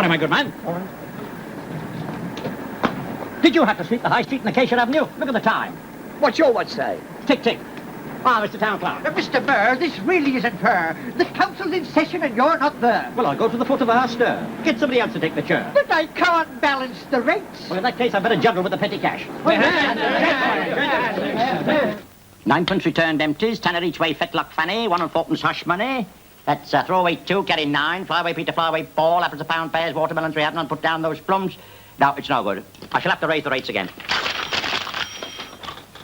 Morning, my good man. Morning. Did you have to sweep the high street in Acacia Avenue? Look at the time. What's your watch say? Tick, tick. Ah, Mr. Town Clerk. Mr. Mayor, this really isn't fair. The council's in session and you're not there. Well, I'll go to the foot of our stir. Get somebody else to take the chair. But I can't balance the rates. Well, in that case, I better juggle with the petty cash. Ninepence returned empties, tenner each way fetlock fanny, 1 and 4pence hush money. That's throwaway 2, carry 9, flyaway Peter, flyaway 4, apples a pound, pears, watermelons, we have none, put down those plums. No, it's no good. I shall have to raise the rates again.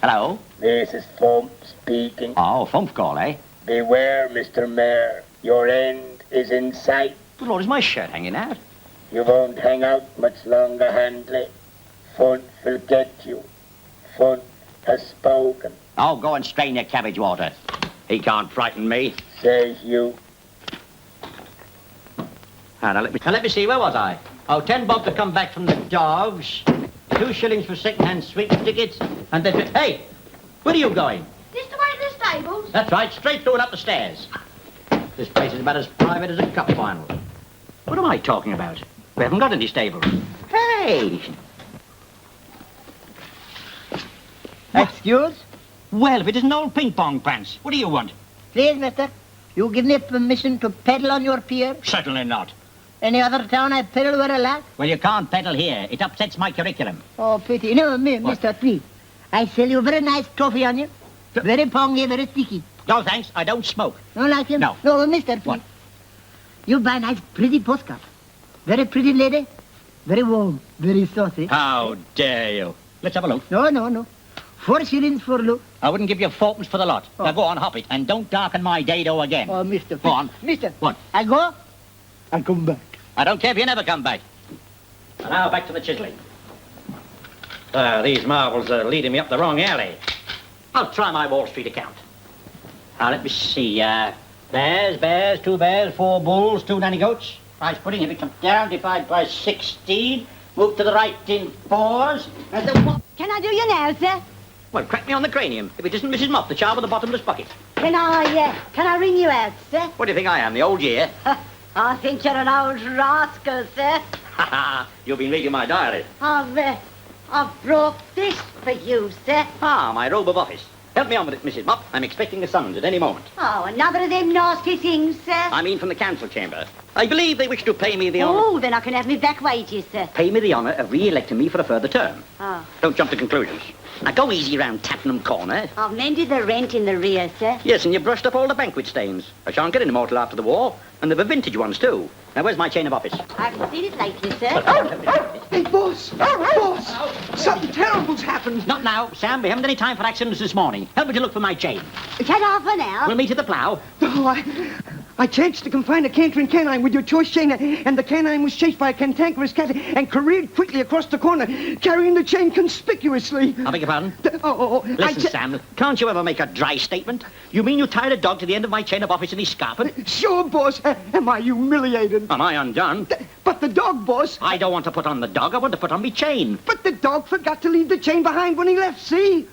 Hello? This is Fump speaking. Oh, Fump call, eh? Beware, Mr. Mayor. Your end is in sight. Good Lord, is my shirt hanging out? You won't hang out much longer, Handley. Fun will get you. Fun has spoken. Oh, go and strain your cabbage water. He can't frighten me. Says you. Now let me see, where was I? Oh, 10 bob to come back from the dogs, 2 shillings for second-hand sweet tickets, and then... Hey! Where are you going? This the way to the stables? That's right, straight through and up the stairs. This place is about as private as a cup final. What am I talking about? We haven't got any stables. Hey! Excuse? Well, if it isn't old ping-pong pants, what do you want? Please, mister, you give me permission to peddle on your pier? Certainly not. Any other town I peddle where I like? Well, you can't peddle here. It upsets my curriculum. Oh, pity. No, me, What? mister, please. I sell you very nice toffee onion. Very pongy, very sticky. No, thanks. I don't smoke. Don't like him? No. No, mister, please. What? You buy nice, pretty postcard. Very pretty lady. Very warm. Very saucy. How dare you? Let's have a look. No, no, no. 4 shillings for look. I wouldn't give you 4pence for the lot. Oh. Now go on, hop it, and don't darken my dado again. Oh, mister, Go on. Mister. What? I go, I come back. I don't care if you never come back. And now back to the chiseling. These marbles are leading me up the wrong alley. I'll try my Wall Street account. Now, let me see. Bears, 2 bears, 4 bulls, 2 nanny goats. Price pudding, if it comes down, divide by 16. Move to the right in 4s. And then what? Can I do you now, sir? Well, crack me on the cranium. If it isn't Mrs. Mop, the child with the bottomless bucket. Can I ring you out, sir? What do you think I am, the old year? I think you're an old rascal, sir. Ha ha! You've been reading my diary. I've brought this for you, sir. Ah, my robe of office. Help me on with it, Mrs. Mop. I'm expecting a summons at any moment. Oh, another of them nasty things, sir. I mean from the council chamber. I believe they wish to pay me the honour... Oh, then I can have me back wages, sir. Pay me the honour of re-electing me for a further term. Oh, Don't jump to conclusions. Now, go easy round Tattenham Corner. I've mended the rent in the rear, sir. Yes, and you brushed up all the banquet stains. I shan't get any more till after the war. And there were vintage ones, too. Now, where's my chain of office? I haven't seen it lately, sir. Hey, boss! Boss! Something terrible's happened. Not now, Sam. We haven't any time for accidents this morning. Help me to look for my chain. Shut off for now. We'll meet at the plough. Oh, I chanced to confine a cantering canine with your choice chain, and the canine was chased by a cantankerous cat and careered quickly across the corner, carrying the chain conspicuously. I beg your pardon? I Listen, Sam, can't you ever make a dry statement? You mean you tied a dog to the end of my chain of office and he's scarping? Sure, boss. Am I humiliated? Am I undone? But the dog, boss. I don't want to put on the dog. I want to put on me chain. But the dog forgot to leave the chain behind when he left, see?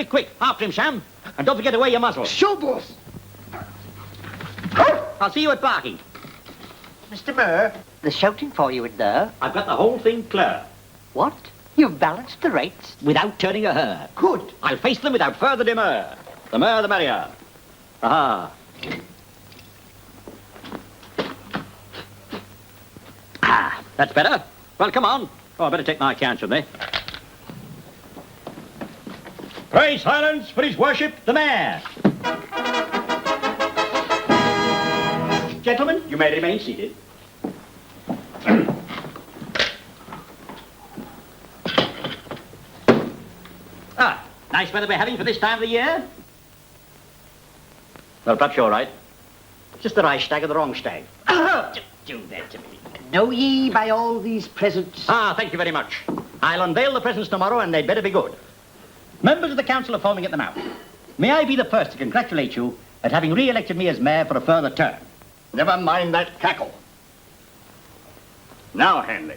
Quick, after him, Sam. And don't forget to wear your muzzle. Sure, boss. I'll see you at barking. Mr. Mayor, they're shouting for you in there. I've got the whole thing clear. What? You've balanced the rates? Without turning a hair. Good. I'll face them without further demur. The more, the merrier. Aha. Ah, that's better. Well, come on. Oh, I better take my account with me. Pray silence for his worship, the mayor. Gentlemen, you may remain seated. Nice weather we're having for this time of the year. Well, perhaps you're right. Just the right stag or the wrong stag. Just do that to me. Know ye by all these presents? Ah, thank you very much. I'll unveil the presents tomorrow, and they'd better be good. Members of the council are foaming at the mouth. May I be the first to congratulate you at having re-elected me as mayor for a further term. Never mind that cackle. Now, Handley,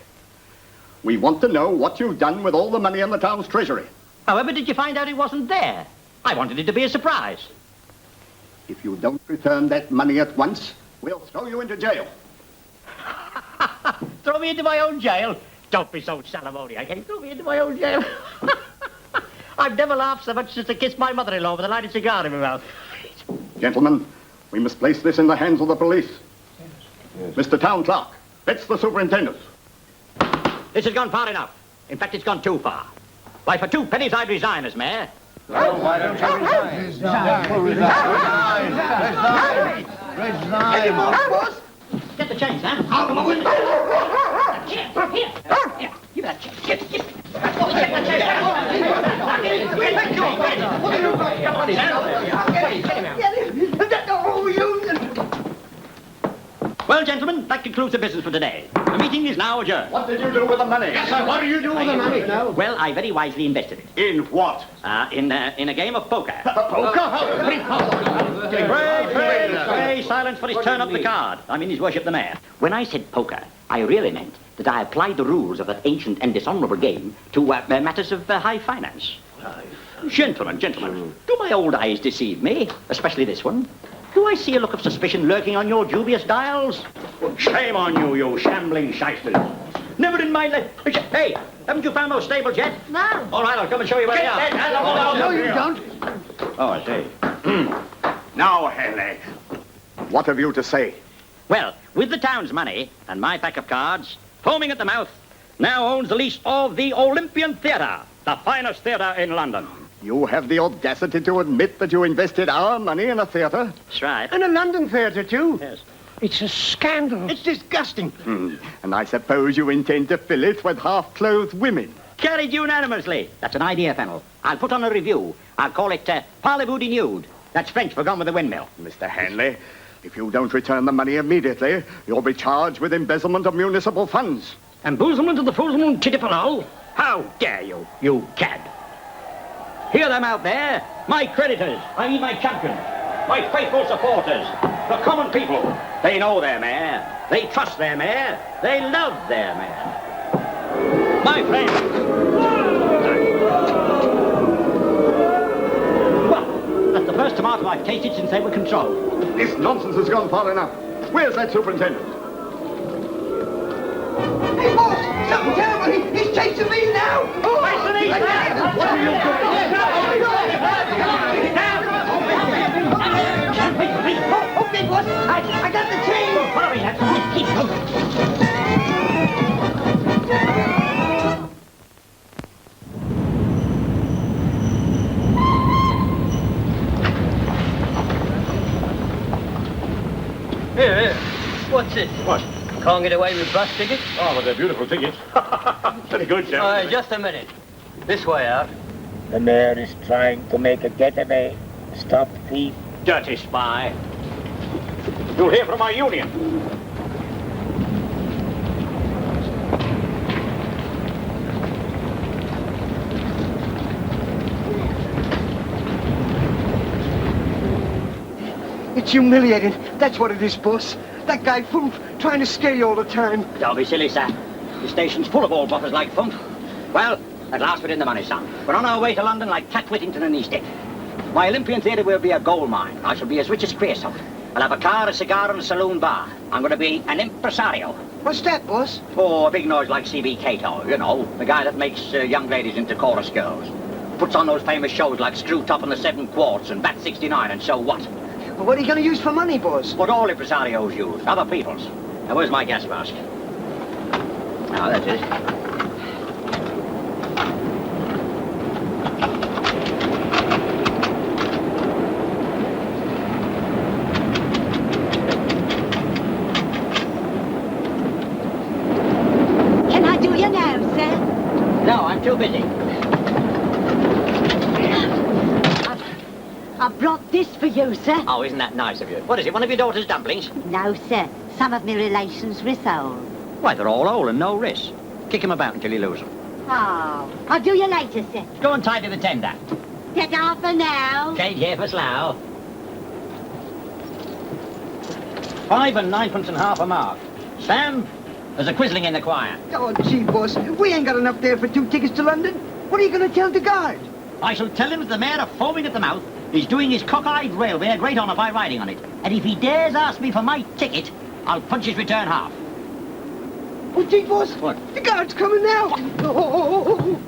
we want to know what you've done with all the money in the town's treasury. However, did you find out it wasn't there? I wanted it to be a surprise. If you don't return that money at once, we'll throw you into jail. Throw me into my own jail? Don't be so salamoniac. Can you throw me into my own jail? I've never laughed so much since I kissed my mother-in-law with a lighted cigar in my mouth. Gentlemen, we must place this in the hands of the police. Yes. Mr. Town Clerk, fetch the superintendent. This has gone far enough. In fact, it's gone too far. Why, for 2 pennies, I'd resign as mayor. Well, why don't you resign? Resign. Get the chains, huh? Here. Give me that chain. Get the Well, gentlemen, that concludes the business for today. The meeting is now adjourned. What did you do with the money? Yes, sir, what do you do with the money? Well, I very wisely invested it. In what? In a game of poker. Poker? Pray silence for his turn up the card. I mean, his worship the mayor. When I said poker, I really meant that I applied the rules of that ancient and dishonorable game to matters of high finance. Gentlemen, do my old eyes deceive me? Especially this one. Do I see a look of suspicion lurking on your dubious dials? Shame on you, you shambling shysters. Never in my life... Hey, haven't you found those stables yet? No. All right, I'll come and show you where they are. No, you don't. Oh, I see. Now, Handley, what have you to say? Well, with the town's money and my pack of cards, foaming at the mouth, now owns the lease of the Olympian Theatre, the finest theatre in London. You have the audacity to admit that you invested our money in a theatre? That's right. And a London theatre, too. Yes. It's a scandal. It's disgusting. And I suppose you intend to fill it with half-clothed women? Carried unanimously. That's an idea, Fennel. I'll put on a review. I'll call it Parlez-vous de Nude. That's French for Gone with the Windmill. Mr. Handley, if you don't return the money immediately, you'll be charged with embezzlement of municipal funds. Embezzlement of the Fusspot Titipolo? How dare you, you cad? Hear them out there? My creditors, I mean my champions, my faithful supporters, the common people. They know their mayor. They trust their mayor. They love their mayor. My friends. Well, that's the first tomato I've tasted since they were controlled. This nonsense has gone far enough. Where's that superintendent? Hey, boss, something terrible. He's chasing me now. What are you doing? Okay, boss. I got the chain. Hurry, that's keep moving. Here. What's this? What? Can't get away with bus tickets? Oh, but they're beautiful tickets. Very good, sir. Just a minute. This way out. The mayor is trying to make a getaway. Stop thief. Dirty spy. You'll hear from our union. It's humiliating. That's what it is, boss. That guy Fump trying to scare you all the time. Don't be silly, sir. The station's full of old boffers like Fump. Well, at last we're in the money, son. We're on our way to London like Cat Whittington and Eastgate. My Olympian Theatre will be a gold mine. I shall be as rich as creosote. I'll have a car, a cigar, and a saloon bar. I'm going to be an impresario. What's that, boss? Oh, a big noise like C.B. Cato, you know, the guy that makes young ladies into chorus girls. Puts on those famous shows like Screw Top and the 7 Quarts and Bat 69 and so what? Well, what are you going to use for money, boss? What all impresarios use, other people's. Now, where's my gas mask? Now, that's it. Can I do you now, sir? No, I'm too busy. I brought this for you, sir. Oh, isn't that nice of you? What is it, one of your daughter's dumplings? No, sir. Some of me relations' risole. Why, they're all old and no wrists. Kick 'em about until you lose 'em. Oh, I'll do you later, sir. Go and tidy the tender. Get off for now. Change here for slough. 5 and 9 and half a mark. Sam, there's a quizzling in the choir. Oh, gee, boss, we ain't got enough there for 2 tickets to London. What are you going to tell the guard? I shall tell him that the mayor of foaming at the mouth is doing his cockeyed railway a great honour by riding on it. And if he dares ask me for my ticket, I'll punch his return half. Oh, gee, boss. What? The guard's coming now. Oh.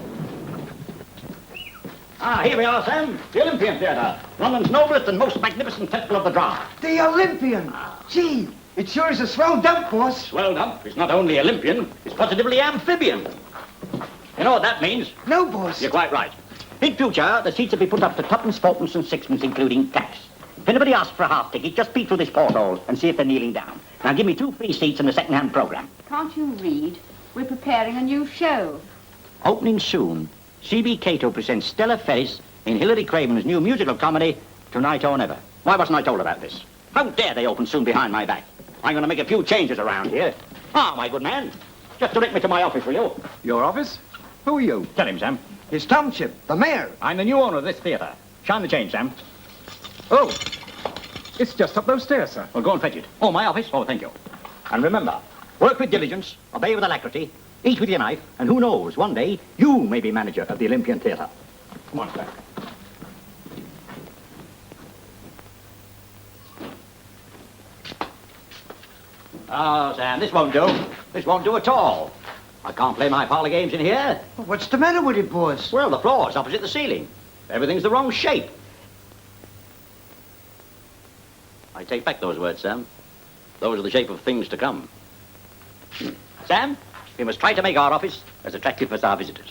Ah, here we are, Sam. The Olympian Theatre. London's noblest and most magnificent temple of the drama. The Olympian. Gee, it sure is a swell dump, boss. Swelled up. It's not only Olympian, it's positively amphibian. You know what that means? No, boss. You're quite right. In future, the seats will be put up to tuppence, fourpence and sixpence, including tax. If anybody asks for a half ticket, just peek through this porthole and see if they're kneeling down. Now give me 2 free seats and a second-hand program. Can't you read? We're preparing a new show. Opening soon, C.B. Cato presents Stella Ferris in Hilary Craven's new musical comedy, Tonight or Never. Why wasn't I told about this? How dare they open soon behind my back? I'm going to make a few changes around here. Ah, my good man, just direct me to my office, will you? Your office? Who are you? Tell him, Sam. His township, the mayor. I'm the new owner of this theatre. Shine the change, Sam. Oh, it's just up those stairs, sir. Well, go and fetch it. Oh, my office? Oh, thank you. And remember, work with diligence, obey with alacrity, eat with your knife, and who knows, one day, you may be manager of the Olympian Theatre. Come on, Clerk. Oh, Sam, this won't do. This won't do at all. I can't play my parlour games in here. What's the matter with it, boss? Well, the floor's opposite the ceiling. Everything's the wrong shape. I take back those words, Sam. Those are the shape of things to come. Sam, we must try to make our office as attractive as our visitors.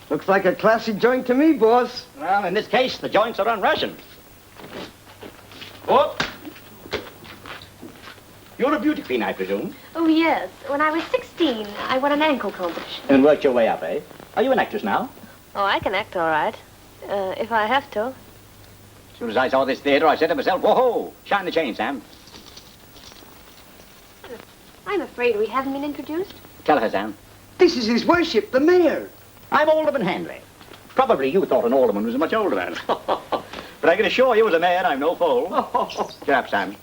Looks like a classy joint to me, boss. Well, in this case, the joints are unrationed. Oh! You're a beauty queen, I presume, Oh, yes. When I was 16, I won an ankle competition. and worked your way up, eh? Are you an actress now? Oh, I can act all right. If I have to. As soon as I saw this theatre, I said to myself, whoa-ho, shine the chain, Sam. I'm afraid we haven't been introduced. Tell her, Sam. This is his worship, the mayor. I'm Alderman Handley. Probably you thought an alderman was a much older man. But I can assure you, as a man, I'm no fool. Shut up, Sam.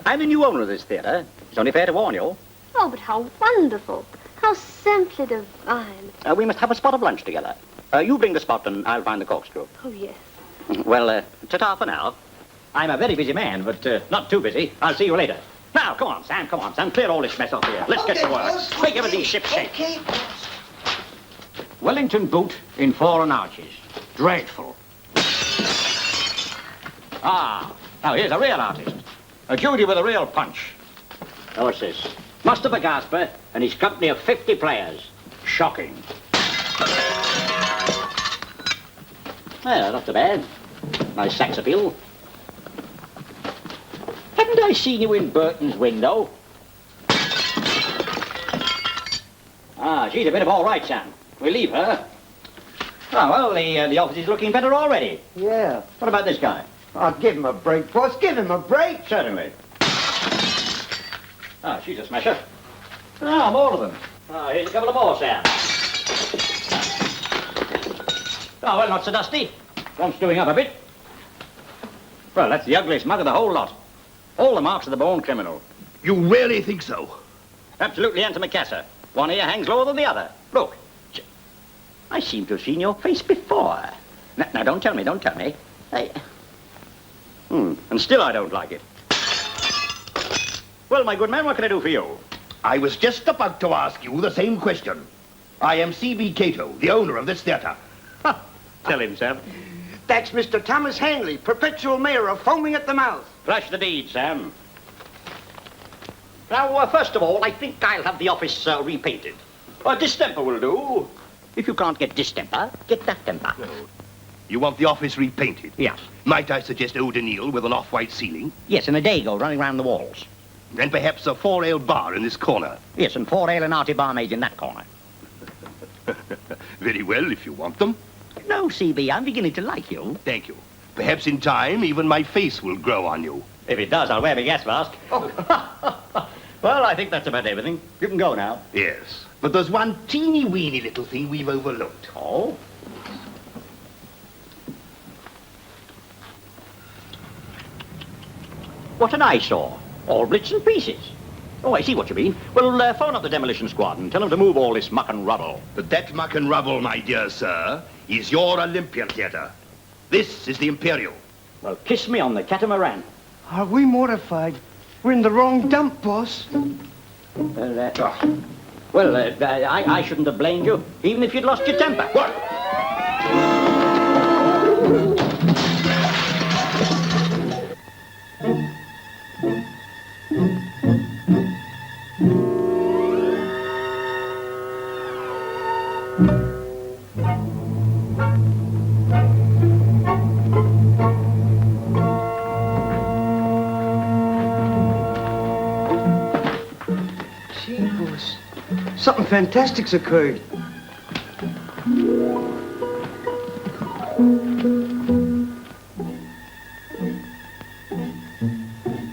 I'm the new owner of this theatre. It's only fair to warn you. Oh, but how wonderful. How simply divine. We must have a spot of lunch together. You bring the spot and I'll find the corkscrew. Oh, yes. Well, ta-ta for now. I'm a very busy man, but not too busy. I'll see you later. Now, come on, Sam, clear all this mess off here. Let's get to work. boss. Make everything ship-shape. Okay, boss. Wellington boot in 4 arches. Dreadful. Ah, now here's a real artist. A Judy with a real punch. Now what's this? Master Gasper and his company of 50 players. Shocking. Well, not so bad. Nice sex appeal. Haven't I seen you in Burton's window? Ah, she's a bit of all right, Sam. We'll leave her. Ah, well, the office is looking better already. Yeah. What about this guy? Oh, give him a break, boss. Give him a break. Certainly. Ah, she's a smasher. Ah, more of them. Ah, here's a couple of more, Sam. Oh, well, not so dusty. Wants doing up a bit. Well, that's the ugliest mug of the whole lot. All the marks of the born criminal. You really think so? Absolutely antimacassar. One ear hangs lower than the other. Look. I seem to have seen your face before. Now, don't tell me. And still I don't like it. Well, my good man, what can I do for you? I was just about to ask you the same question. I am C.B. Cato, the owner of this theatre. Tell him, Sam. That's Mr. Thomas Handley, perpetual mayor of Foaming at the Mouth. Flash the deed, Sam. Now, first of all, I think I'll have the office repainted. Distemper will do. If you can't get distemper, get that temper. You want the office repainted? Yes. Might I suggest eau de Nil with an off-white ceiling? Yes, and a dago running round the walls. And perhaps a 4-ale bar in this corner. Yes, and 4 ale and hearty barmaids in that corner. Very well, if you want them. No, CB, I'm beginning to like you. Thank you. Perhaps in time, even my face will grow on you. If it does, I'll wear my gas mask. Oh. Well, I think that's about everything. You can go now. Yes. But there's one teeny-weeny little thing we've overlooked. Oh? What an eyesore. All bits and pieces. Oh, I see what you mean. Well, phone up the demolition squad and tell them to move all this muck and rubble. But that muck and rubble, my dear sir, is your Olympian Theatre. This is the Imperial. Well, kiss me on the catamaran. Are we mortified? We're in the wrong dump, boss. I shouldn't have blamed you, even if you'd lost your temper. What? Gee, boss. Something fantastic's occurred.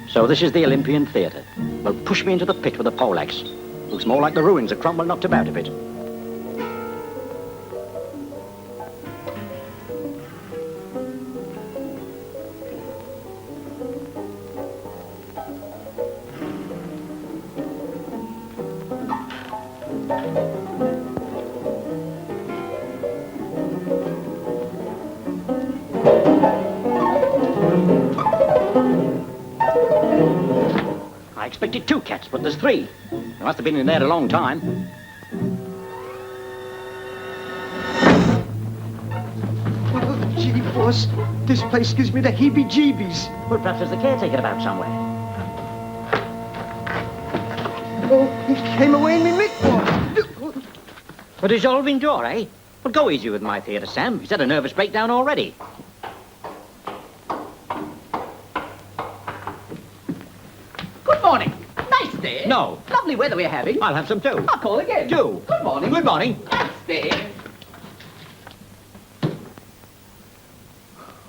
So this is the Olympian Theatre. Well, push me into the pit with a poleaxe. Looks more like the ruins of Cromwell knocked about a bit. I expected 2 cats, but there's 3. They must have been in there a long time. Oh, gee, boss. This place gives me the heebie-jeebies. Well, perhaps there's the caretaker about somewhere. Oh, he came away in me mitt, boss. A dissolving door, eh? Well, go easy with my theatre, Sam. He's had a nervous breakdown already. Good morning. Nice day. No. Lovely weather we're having. I'll have some too. I'll call again. Do. Good morning. Good morning. Nice day.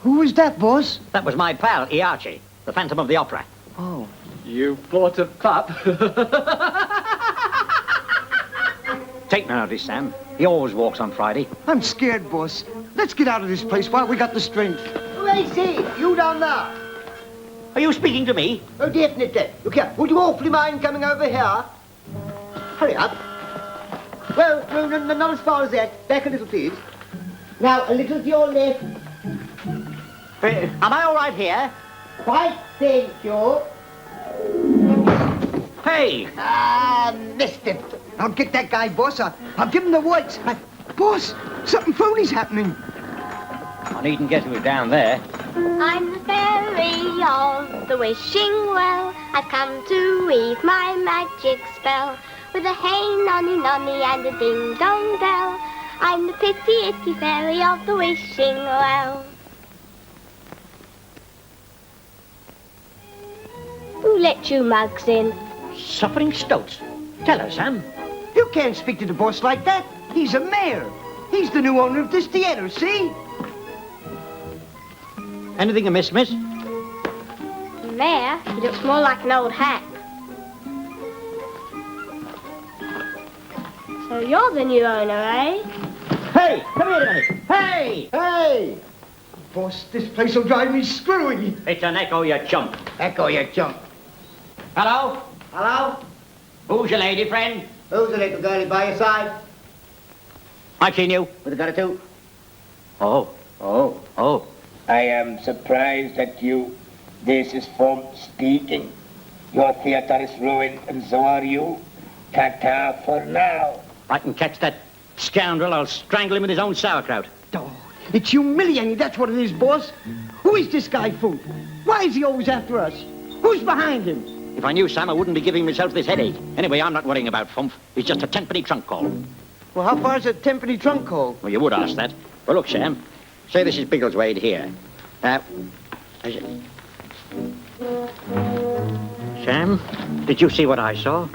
Who was that, boss? That was my pal, Iachi, the Phantom of the Opera. Oh. You bought a pup. Take no notice, Sam. He always walks on Friday. I'm scared, boss. Let's get out of this place while we got the strength. Royce, you down there. Are you speaking to me? Oh, definitely. Look here, would you awfully mind coming over here? Hurry up. Well, no, not as far as that. Back a little, please. Now, a little to your left. Am I all right here? Quite, thank you. Hey! Ah, missed it. I'll get that guy, boss. I'll give him the whites. Boss, something phony's happening. I needn't get to it down there. I'm the fairy of the wishing well. I've come to weave my magic spell with a hey nonny nonny and a ding dong bell. I'm the pitty itty fairy of the wishing well. Who let you mugs in? Suffering stoats. Tell her, Sam. You can't speak to the boss like that. He's a mayor. He's the new owner of this theater, see? Anything amiss, miss? Mayor, he looks more like an old hack. So you're the new owner, eh? Hey! Come here a minute! Hey! Hey! Boss, this place will drive me screwy. It's an echo, you chump. Echo, you chump. Hello? Hello? Who's your lady friend? Who's the little girlie by your side? I've seen you. With a gun or two? Oh. I am surprised at you. This is from speaking. Your theater is ruined, and so are you. Ta-ta for now. If I can catch that scoundrel, I'll strangle him with his own sauerkraut. Oh, it's humiliating, that's what it is, boss. Who is this guy, Food? Why is he always after us? Who's behind him? If I knew Sam, I wouldn't be giving myself this headache. Anyway, I'm not worrying about Fumf. It's just a 10-penny trunk call. Well, how far's a 10-penny trunk call? Well, you would ask that. Well, look, Sam. Say this is Biggleswade here. Is it? Sam, did you see what I saw?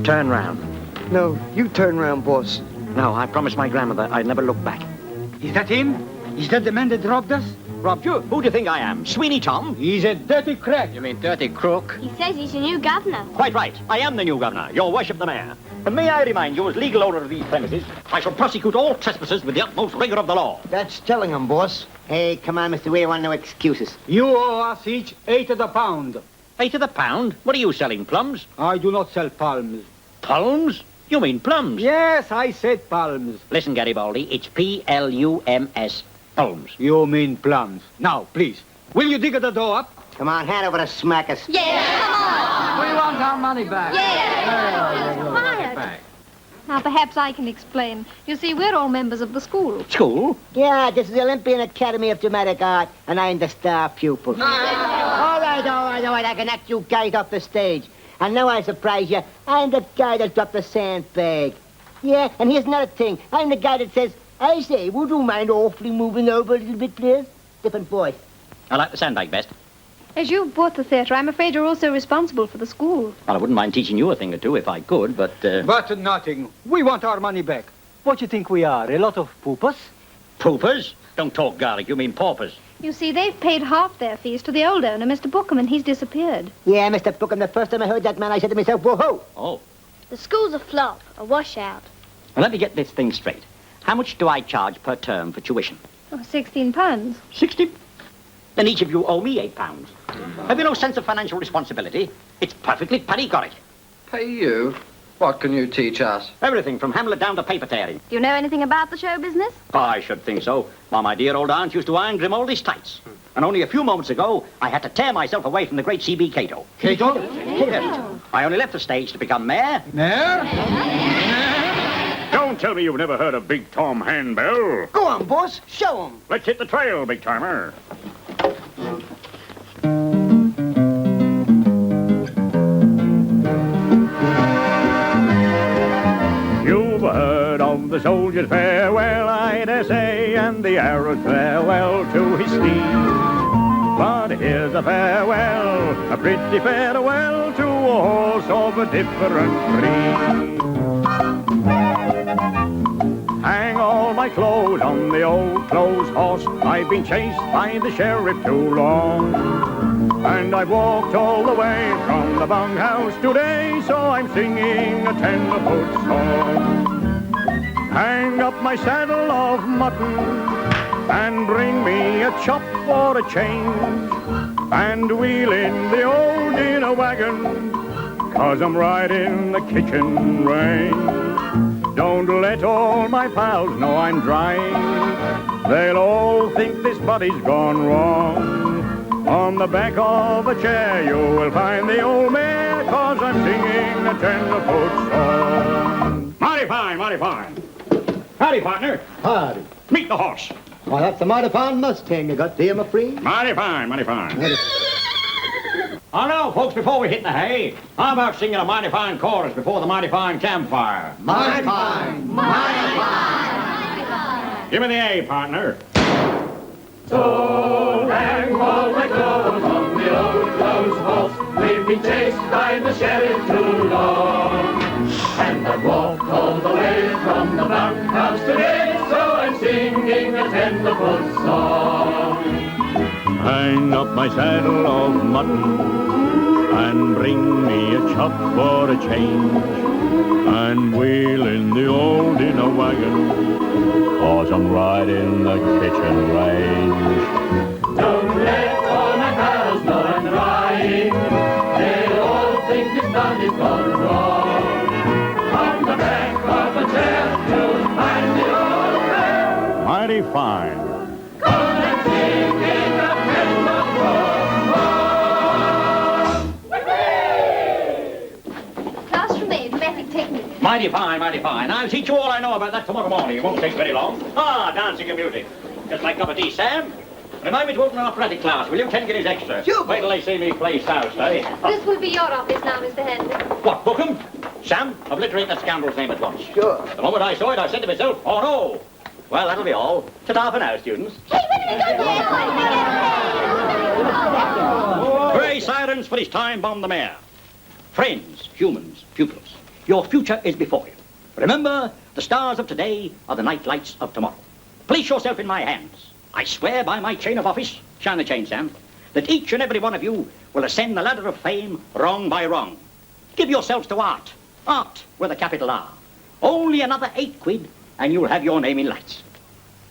Turn round. No, you turn round, boss. No, I promised my grandmother I'd never look back. Is that him? Is that the man that robbed us? Robbed you? Who do you think I am? Sweeney Tom? He's a dirty crack. You mean dirty crook? He says he's your new governor. Quite right. I am the new governor, your worship the mayor. And may I remind you, as legal owner of these premises, I shall prosecute all trespassers with the utmost rigor of the law. That's telling him, boss. Hey, come on, Mr. We want no excuses. You owe us each 8 to the pound. 8 to the pound? What are you selling, plums? I do not sell palms. Palms? You mean plums? Yes, I said palms. Listen, Garibaldi, it's P-L-U-M-S. Palms. You mean plums. Now, please, will you dig the door up? Come on, hand over to smack us. Yeah, come on! We want our money back. Quiet. Now, perhaps I can explain. You see, we're all members of the school. School? Yeah, this is the Olympian Academy of Dramatic Art, and I'm the star pupil. All right, I can act you guys off the stage. And now I surprise you, I'm the guy that dropped the sandbag. Yeah, and here's another thing. I'm the guy that says, I say, would you mind awfully moving over a little bit, please? Different voice. I like the sandbag best. As you've bought the theatre, I'm afraid you're also responsible for the school. Well, I wouldn't mind teaching you a thing or two if I could, but... But nothing. We want our money back. What do you think we are, a lot of poopers? Poopers? Don't talk garlic, you mean paupers. You see, they've paid half their fees to the old owner, Mr. Bookham, and he's disappeared. Yeah, Mr. Bookham, the first time I heard that man, I said to myself, whoa-ho. Oh. The school's a flop, a washout. Well, let me get this thing straight. How much do I charge per term for tuition? Oh, £16. 60? Then each of you owe me £8. Have you no sense of financial responsibility? It's perfectly paregoric. Pay you? What can you teach us? Everything from Hamlet down to paper tearing. Do you know anything about the show business? Oh, I should think so. Why, my dear old aunt used to iron Grimaldi's tights. And only a few moments ago, I had to tear myself away from the great C.B. Cato. Cato? Yes. I only left the stage to become mayor. Mayor? Don't tell me you've never heard of Big Tom Handbell. Go on, boss, show him. Let's hit the trail, big timer. You've heard of the soldier's farewell, I dare say, and the arrow's farewell to his steed. But here's a farewell, a pretty farewell to a horse of a different breed. Hang all my clothes on the old clothes horse. I've been chased by the sheriff too long, and I've walked all the way from the bunkhouse today, so I'm singing a tenderfoot song. Hang up my saddle of mutton and bring me a chop or a change, and wheel in the old dinner wagon, 'cause I'm right in the kitchen range. Don't let all my pals know I'm drying. They'll all think this body's gone wrong. On the back of a chair you will find the old mare, 'cause I'm singing a tenderfoot song. Mighty fine, mighty fine. Howdy, partner. Howdy. Meet the horse. Well, that's a mighty fine Mustang you got there, my friend. Mighty fine, mighty fine. Oh, no, folks, before we hit the hay, how about singing a mighty fine chorus before the mighty fine campfire? Mighty fine. Mighty fine. Give me the A, partner. So hang all my clothes on the old clothes horse. We've been chased by the sheriff too long, and I've walked all the way from the bunkhouse today, so I'm singing a tenderfoot song. Hang up my saddle of mutton and bring me a chop or a change, and wheel in the old dinner wagon, 'cause I'm right in the kitchen range. Don't let all my pals know I'm crying. They'll all think this done is gone wrong. On the back of a chair you'll find the old man. Mighty fine. Class from A, dramatic technique. Mighty fine, mighty fine. I'll teach you all I know about that tomorrow morning. It won't take very long. Ah, dancing and music. Just like cup of tea, Sam. Remind me to open an operatic class, will you? 10 guineas extra. Sure. Wait till they see me play Souse, eh? This will be your office now, Mr. Handley. What, Bookham? Sam, obliterate that scoundrel's name at once. Sure. The moment I saw it, I said to myself, oh no. Well, that'll be all. Ta-ta for now, students. Hey, where did it go? Hooray, sirens, for this time bomb the mayor. Friends, humans, pupils, your future is before you. Remember, the stars of today are the night lights of tomorrow. Place yourself in my hands. I swear by my chain of office, shine the chain, Sam, that each and every one of you will ascend the ladder of fame wrong by wrong. Give yourselves to art. Art with a capital R. Only another 8 quid and you'll have your name in lights.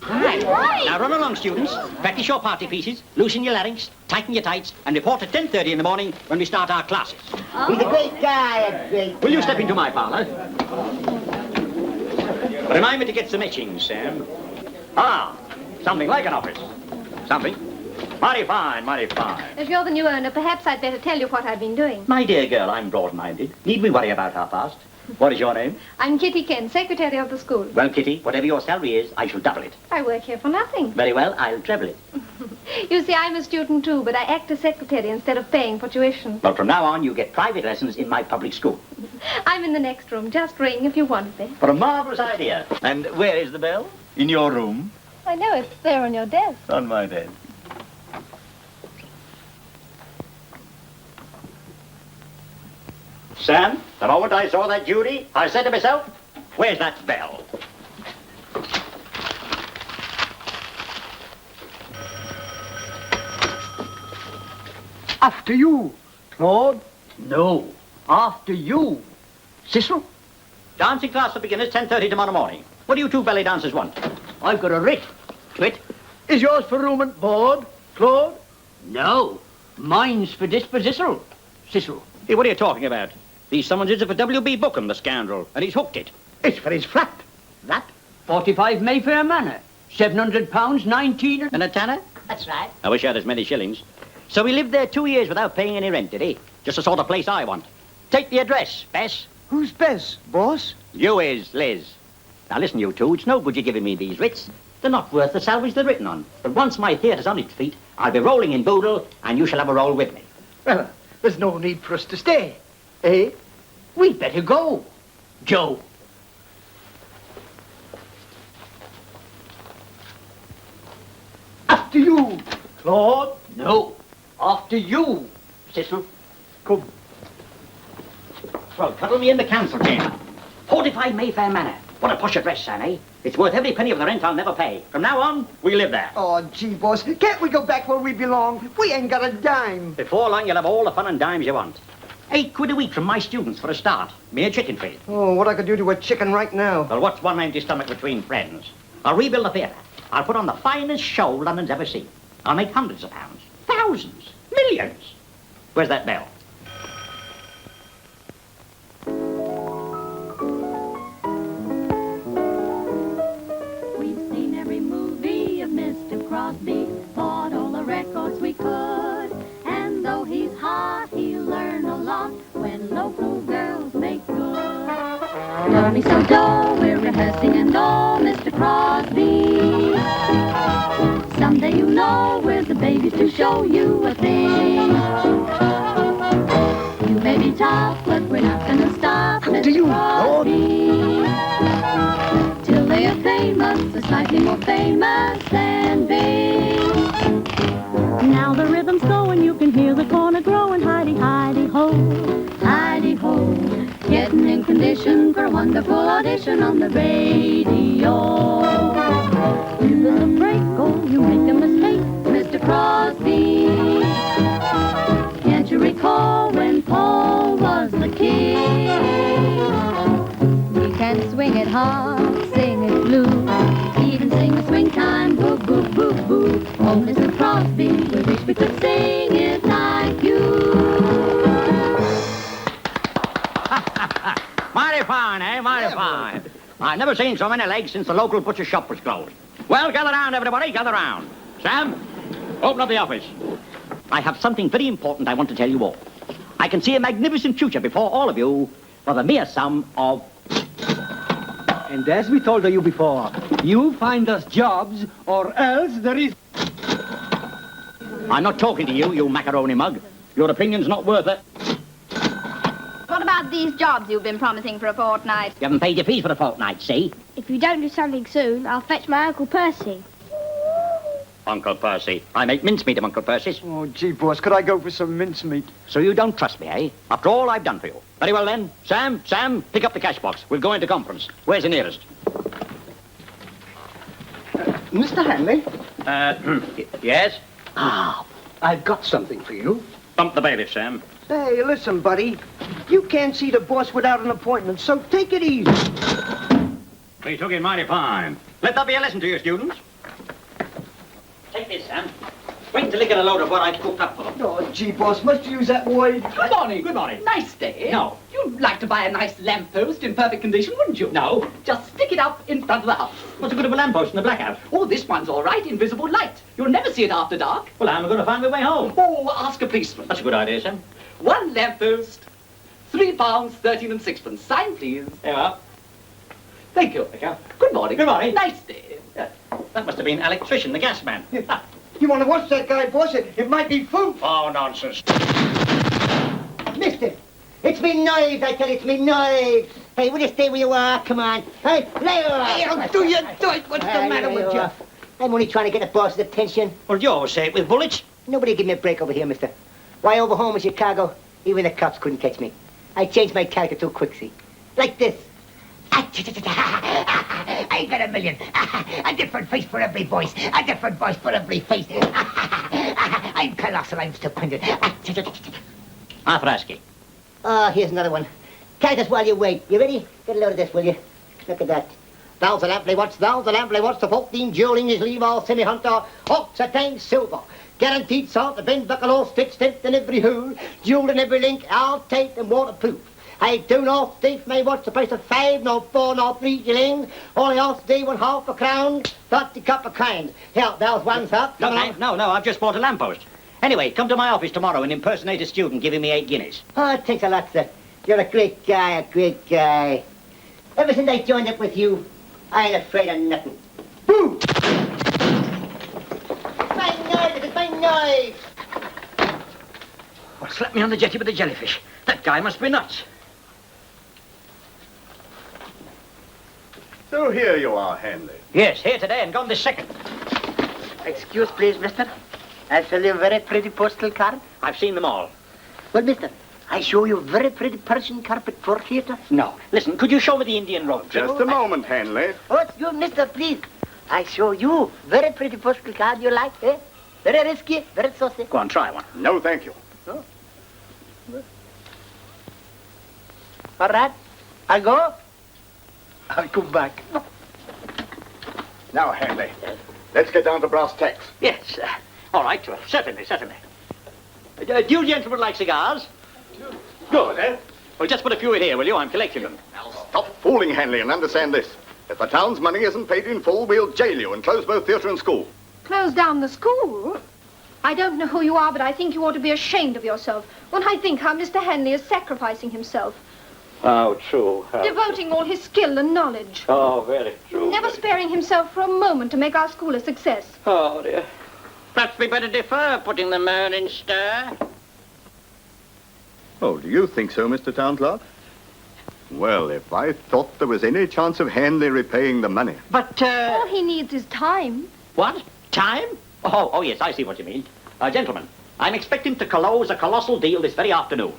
Right. Now run along, students. Practice your party pieces, loosen your larynx, tighten your tights, and report at 10:30 in the morning when we start our classes. He's a great guy, a great Will you guy. step into my parlor? Remind me to get some etchings, Sam. Ah, something like an office. Something. Mighty fine, mighty fine. If you're the new owner, perhaps I'd better tell you what I've been doing. My dear girl, I'm broad-minded. Need we worry about our past? What is your name? I'm Kitty Kent, secretary of the school. Well, Kitty, whatever your salary is, I shall double it. I work here for nothing. Very well, I'll treble it. You see, I'm a student too, but I act as secretary instead of paying for tuition. Well, from now on, you get private lessons in my public school. I'm in the next room. Just ring if you want me. What a marvellous idea. And where is the bell? In your room? I know it's there on your desk. On my desk. Sam, the moment I saw that Judy, I said to myself, where's that bell? After you, Claude. No, after you. Cecil? Dancing class for beginners, 10:30 tomorrow morning. What do you two belly dancers want? I've got a writ. Twit? Is yours for room and board, Claude? No, mine's for dispositional. Cecil. Hey, what are you talking about? These summonses are for W.B. Bookham, the scoundrel, and he's hooked it. It's for his flat. That? 45 Mayfair Manor. £700, 19... And a tanner? That's right. I wish I had as many shillings. So he lived there 2 years without paying any rent, did he? Just the sort of place I want. Take the address, Bess. Who's Bess, boss? You is, Liz. Now listen, you two, it's no good you giving me these writs. They're not worth the salvage they're written on. But once my theatre's on its feet, I'll be rolling in boodle, and you shall have a roll with me. Well, there's no need for us to stay. Eh? We'd better go. Joe. After you, Claude. No. After you, Cecil. Come. Well, cuddle me in the council chamber. 45 Mayfair Manor. What a posh address, son, eh? It's worth every penny of the rent I'll never pay. From now on, we live there. Oh, gee, boss, can't we go back where we belong? We ain't got a dime. Before long, you'll have all the fun and dimes you want. 8 quid a week from my students for a start. Mere chicken feed. Oh, what I could do to a chicken right now. Well, what's one empty stomach between friends? I'll rebuild the theatre. I'll put on the finest show London's ever seen. I'll make hundreds of pounds. Thousands. Millions. Where's that bell? We've seen every movie of Mr. Crosby, bought all the records we could. And though he's hot, he'll learn a lot when local girls make good. Don't be so dull, we're rehearsing and all, Mr. Crosby. Someday you know we're the babies to show you a thing. You may be tough, but we're not gonna stop, Mr. Crosby. Till they are famous, or slightly more famous than big. Now the rhythm's going, you can hear the corner growing, hidey, hidey, ho. Hidey, ho. Getting in condition for a wonderful audition on the radio. Give us a break, oh, you make a mistake, Mr. Crosby. Can't you recall when Paul was the king? We can swing it hard, sing it blue, even sing a swing time, boo, boo, boo, boo. Oh, Mr. Crosby, we wish we could sing it like you. Mighty fine, eh? Mighty fine. I've never seen so many legs since the local butcher shop was closed. Well, gather round, everybody, gather round. Sam, open up the office. I have something very important I want to tell you all. I can see a magnificent future before all of you for the mere sum of... And as we told you before, you find us jobs or else there is... I'm not talking to you, you macaroni mug. Your opinion's not worth it. What about these jobs you've been promising for a fortnight? You haven't paid your fees for a fortnight, see? If you don't do something soon, I'll fetch my Uncle Percy. Uncle Percy. I make mincemeat of Uncle Percy's. Oh, gee, boss, could I go for some mincemeat? So you don't trust me, eh? After all I've done for you. Very well, then. Sam, pick up the cash box. We'll go into conference. Where's the nearest? Mr. Handley? Yes? Ah, I've got something for you. Bump the bailiff, Sam. Hey, listen, buddy. You can't see the boss without an appointment, so take it easy. We took it mighty fine. Let that be a lesson to you, students. Take this, Sam. Wait till you get a load of what I've cooked up for them. Oh, gee, boss, must you use that word? Good morning. Good morning. Nice day. No. You You'd like to buy a nice lamppost in perfect condition, wouldn't you? No. Just stick it up in front of the house. What's the good of a lamppost in the blackout? Oh, this one's all right, invisible light. You'll never see it after dark. Well, how am I going to find my way home? Oh, ask a policeman. That's a good idea, Sam. One lamppost, £3, 13 and sixpence. Sign, please. There you are. Thank you. Thank you. Good morning. Good morning. Nice day. That must have been electrician, the gas man. You want to watch that guy, boss? It might be food. Oh, nonsense. Mister, it's me knives, I tell you, it's me knives. Hey, will you stay where you are? Come on. Hey, lay off. Hey, don't do it. What's the matter with you? I'm only trying to get the boss's attention. Well, you always say it with bullets. Nobody give me a break over here, mister. Why, over home in Chicago, even the cops couldn't catch me. I changed my character too quick, see? Like this. I got $1 million. A different face for every voice. A different voice for every face. I'm colossal, I'm stupendous. Afraski. Oh, here's another one. Characters while you wait. You ready? Get a load of this, will you? Look at that. Thou's an amply watch, the 14 dueling is leave all semi-hunter, ox a tank silver. Guaranteed salt, the bin buckle all stitched, stamped in every hole, jeweled in every link, all taped and waterproof. I do not thief may watch the price of 5, nor 4, nor 3 shillings. Only off day 1/2 a crown, 30 cup a kind. Here, there's one, sir. No, I've just bought a lamppost. Anyway, come to my office tomorrow and impersonate a student giving me 8 guineas. Oh, thanks a lot, sir. You're a great guy, Ever since I joined up with you, I ain't afraid of nothing. Boo! It's my knife! Well, slap me on the jetty with a jellyfish. That guy must be nuts. So here you are, Handley. Yes, here today and gone this second. Excuse, please, mister. I sell you a very pretty postal card. I've seen them all. Well, mister, I show you very pretty Persian carpet for theater. No. Listen, could you show me the Indian robe? Just a moment, Handley. Oh, excuse, mister, please. I show you very pretty postal card you like, eh? Very risky, very saucy. Go on, try one. No, thank you. No? All right, I'll go. I'll come back. Now, Handley, let's get down to brass tacks. Yes, all right, certainly. Do you gentlemen like cigars? Good, eh? Well, just put a few in here, will you? I'm collecting them. Now, stop fooling, Handley, and understand this. If the town's money isn't paid in full, we'll jail you and close both theatre and school. Close down the school? I don't know who you are, but I think you ought to be ashamed of yourself when I think how Mr. Handley is sacrificing himself. Oh, true. Devoting all his skill and knowledge. Oh, very true. Never sparing himself for a moment to make our school a success. Oh, dear. Perhaps we better defer putting the man in stir. Oh, do you think so, Mr. Town Clerk? Well, if I thought there was any chance of Handley repaying the money. But, All he needs is time. What? Time? Oh, yes, I see what you mean. Gentlemen, I'm expecting to close a colossal deal this very afternoon.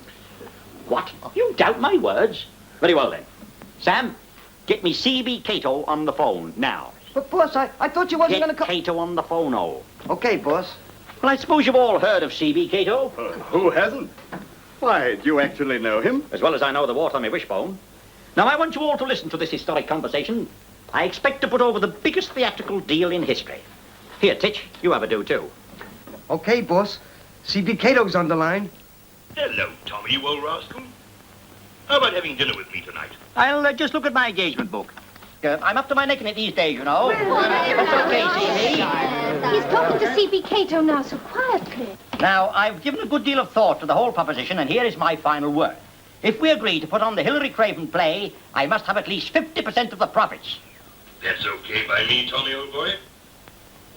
What? You doubt my words? Very well, then. Sam, get me C.B. Cato on the phone, now. But, boss, I thought you wasn't going to Get Cato on the phone, oh. Okay, boss. Well, I suppose you've all heard of C.B. Cato. Who hasn't? Why, do you actually know him? As well as I know the wartime wishbone. Now, I want you all to listen to this historic conversation. I expect to put over the biggest theatrical deal in history. Here, Titch, you have a do, too. Okay, boss. C.B. Cato's on the line. Hello, Tommy, you old rascal. How about having dinner with me tonight? I'll just look at my engagement book. I'm up to my neck in it these days, you know. That's okay, C.B. He's talking to C.B. Cato now so quietly. Now, I've given a good deal of thought to the whole proposition, and here is my final word. If we agree to put on the Hilary Craven play, I must have at least 50% of the profits. That's okay by me, Tommy, old boy.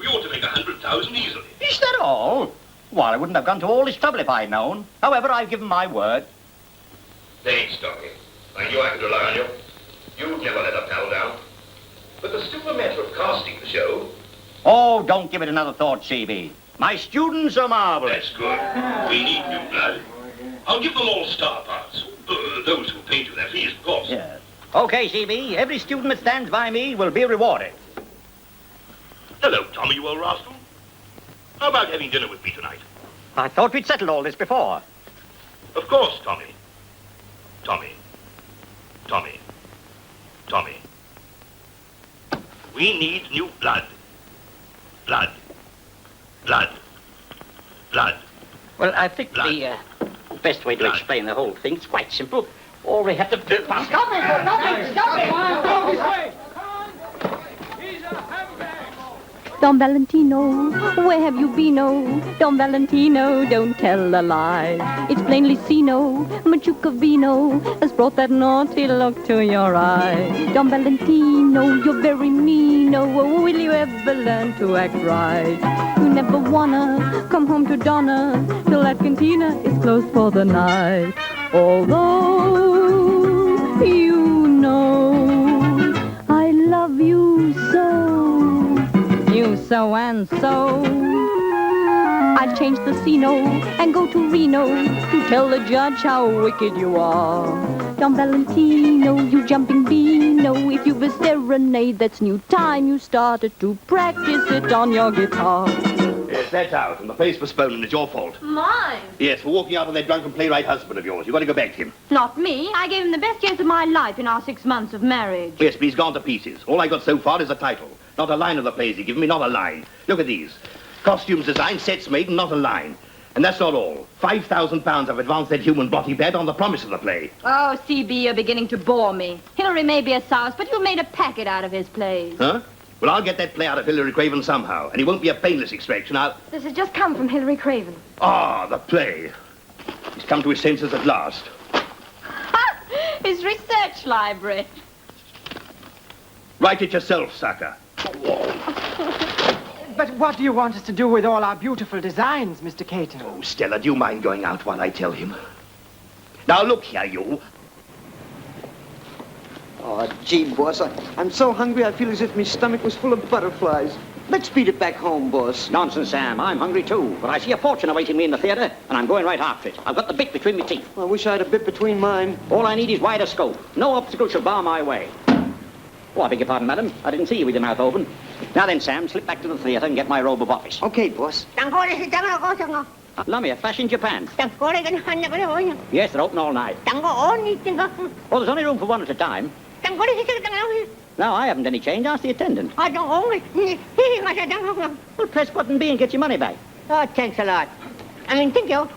We ought to make 100,000 easily. Is that all? Well, I wouldn't have gone to all this trouble if I'd known. However, I've given my word. Thanks, Tommy. I knew I could rely on you. You'd never let a pal down. But there's still the matter of casting the show. Oh, don't give it another thought, C.B. My students are marvelous. That's good. We need new blood. I'll give them all star parts. Those who pay to their fees, of course. Yes. Okay, C.B. Every student that stands by me will be rewarded. Hello, Tommy, you old rascal. How about having dinner with me tonight? I thought we'd settled all this before. Of course, Tommy. Tommy. We need new blood. Blood. Well, I think the best way to explain the whole thing's quite simple. All we have to do... Stop it! Stop it! Stop it! Don Valentino, where have you been, oh? Don Valentino, don't tell a lie. It's plainly seen, oh, Machuca Vino has brought that naughty look to your eye. Don Valentino, you're very mean, oh, will you ever learn to act right? You never wanna come home to Donna till that cantina is closed for the night. Although you know I love you so. You so and so. I'll change the sceno and go to Reno to tell the judge how wicked you are. Don Valentino, you jumping beano. If you've a serenade that's new time, you started to practice it on your guitar. Yes, that's out, and the play's postponed, and it's your fault. Mine? Yes, for walking out with that drunken playwright husband of yours. You've got to go back to him. Not me. I gave him the best years of my life in our 6 months of marriage. Yes, but he's gone to pieces. All I got so far is the title. Not a line of the plays he's given me, not a line. Look at these. Costumes designed, sets made, and not a line. And that's not all. £5,000 I've advanced that human body bed on the promise of the play. Oh, CB, you're beginning to bore me. Hillary may be a souse, but you made a packet out of his plays. Huh? Well, I'll get that play out of Hillary Craven somehow, and he won't be a painless extraction. This has just come from Hillary Craven. Ah, the play. He's come to his senses at last. His research library. Write it yourself, sucker. But what do you want us to do with all our beautiful designs, Mr. Cato? Oh, Stella, do you mind going out while I tell him? Now, look here, you. Oh, gee, boss, I'm so hungry I feel as if my stomach was full of butterflies. Let's beat it back home, boss. Nonsense, Sam. I'm hungry, too. But I see a fortune awaiting me in the theater, and I'm going right after it. I've got the bit between my teeth. I wish I had a bit between mine. All I need is wider scope. No obstacle shall bar my way. Oh, I beg your pardon, madam. I didn't see you with your mouth open. Now then, Sam, slip back to the theater and get my robe of office. Okay, boss. Lummy, a flash in Japan. Yes, they're open all night. Oh, there's only room for one at a time. No, I haven't any change. Ask the attendant. Well, press button B and get your money back. Oh, thanks a lot. Thank you.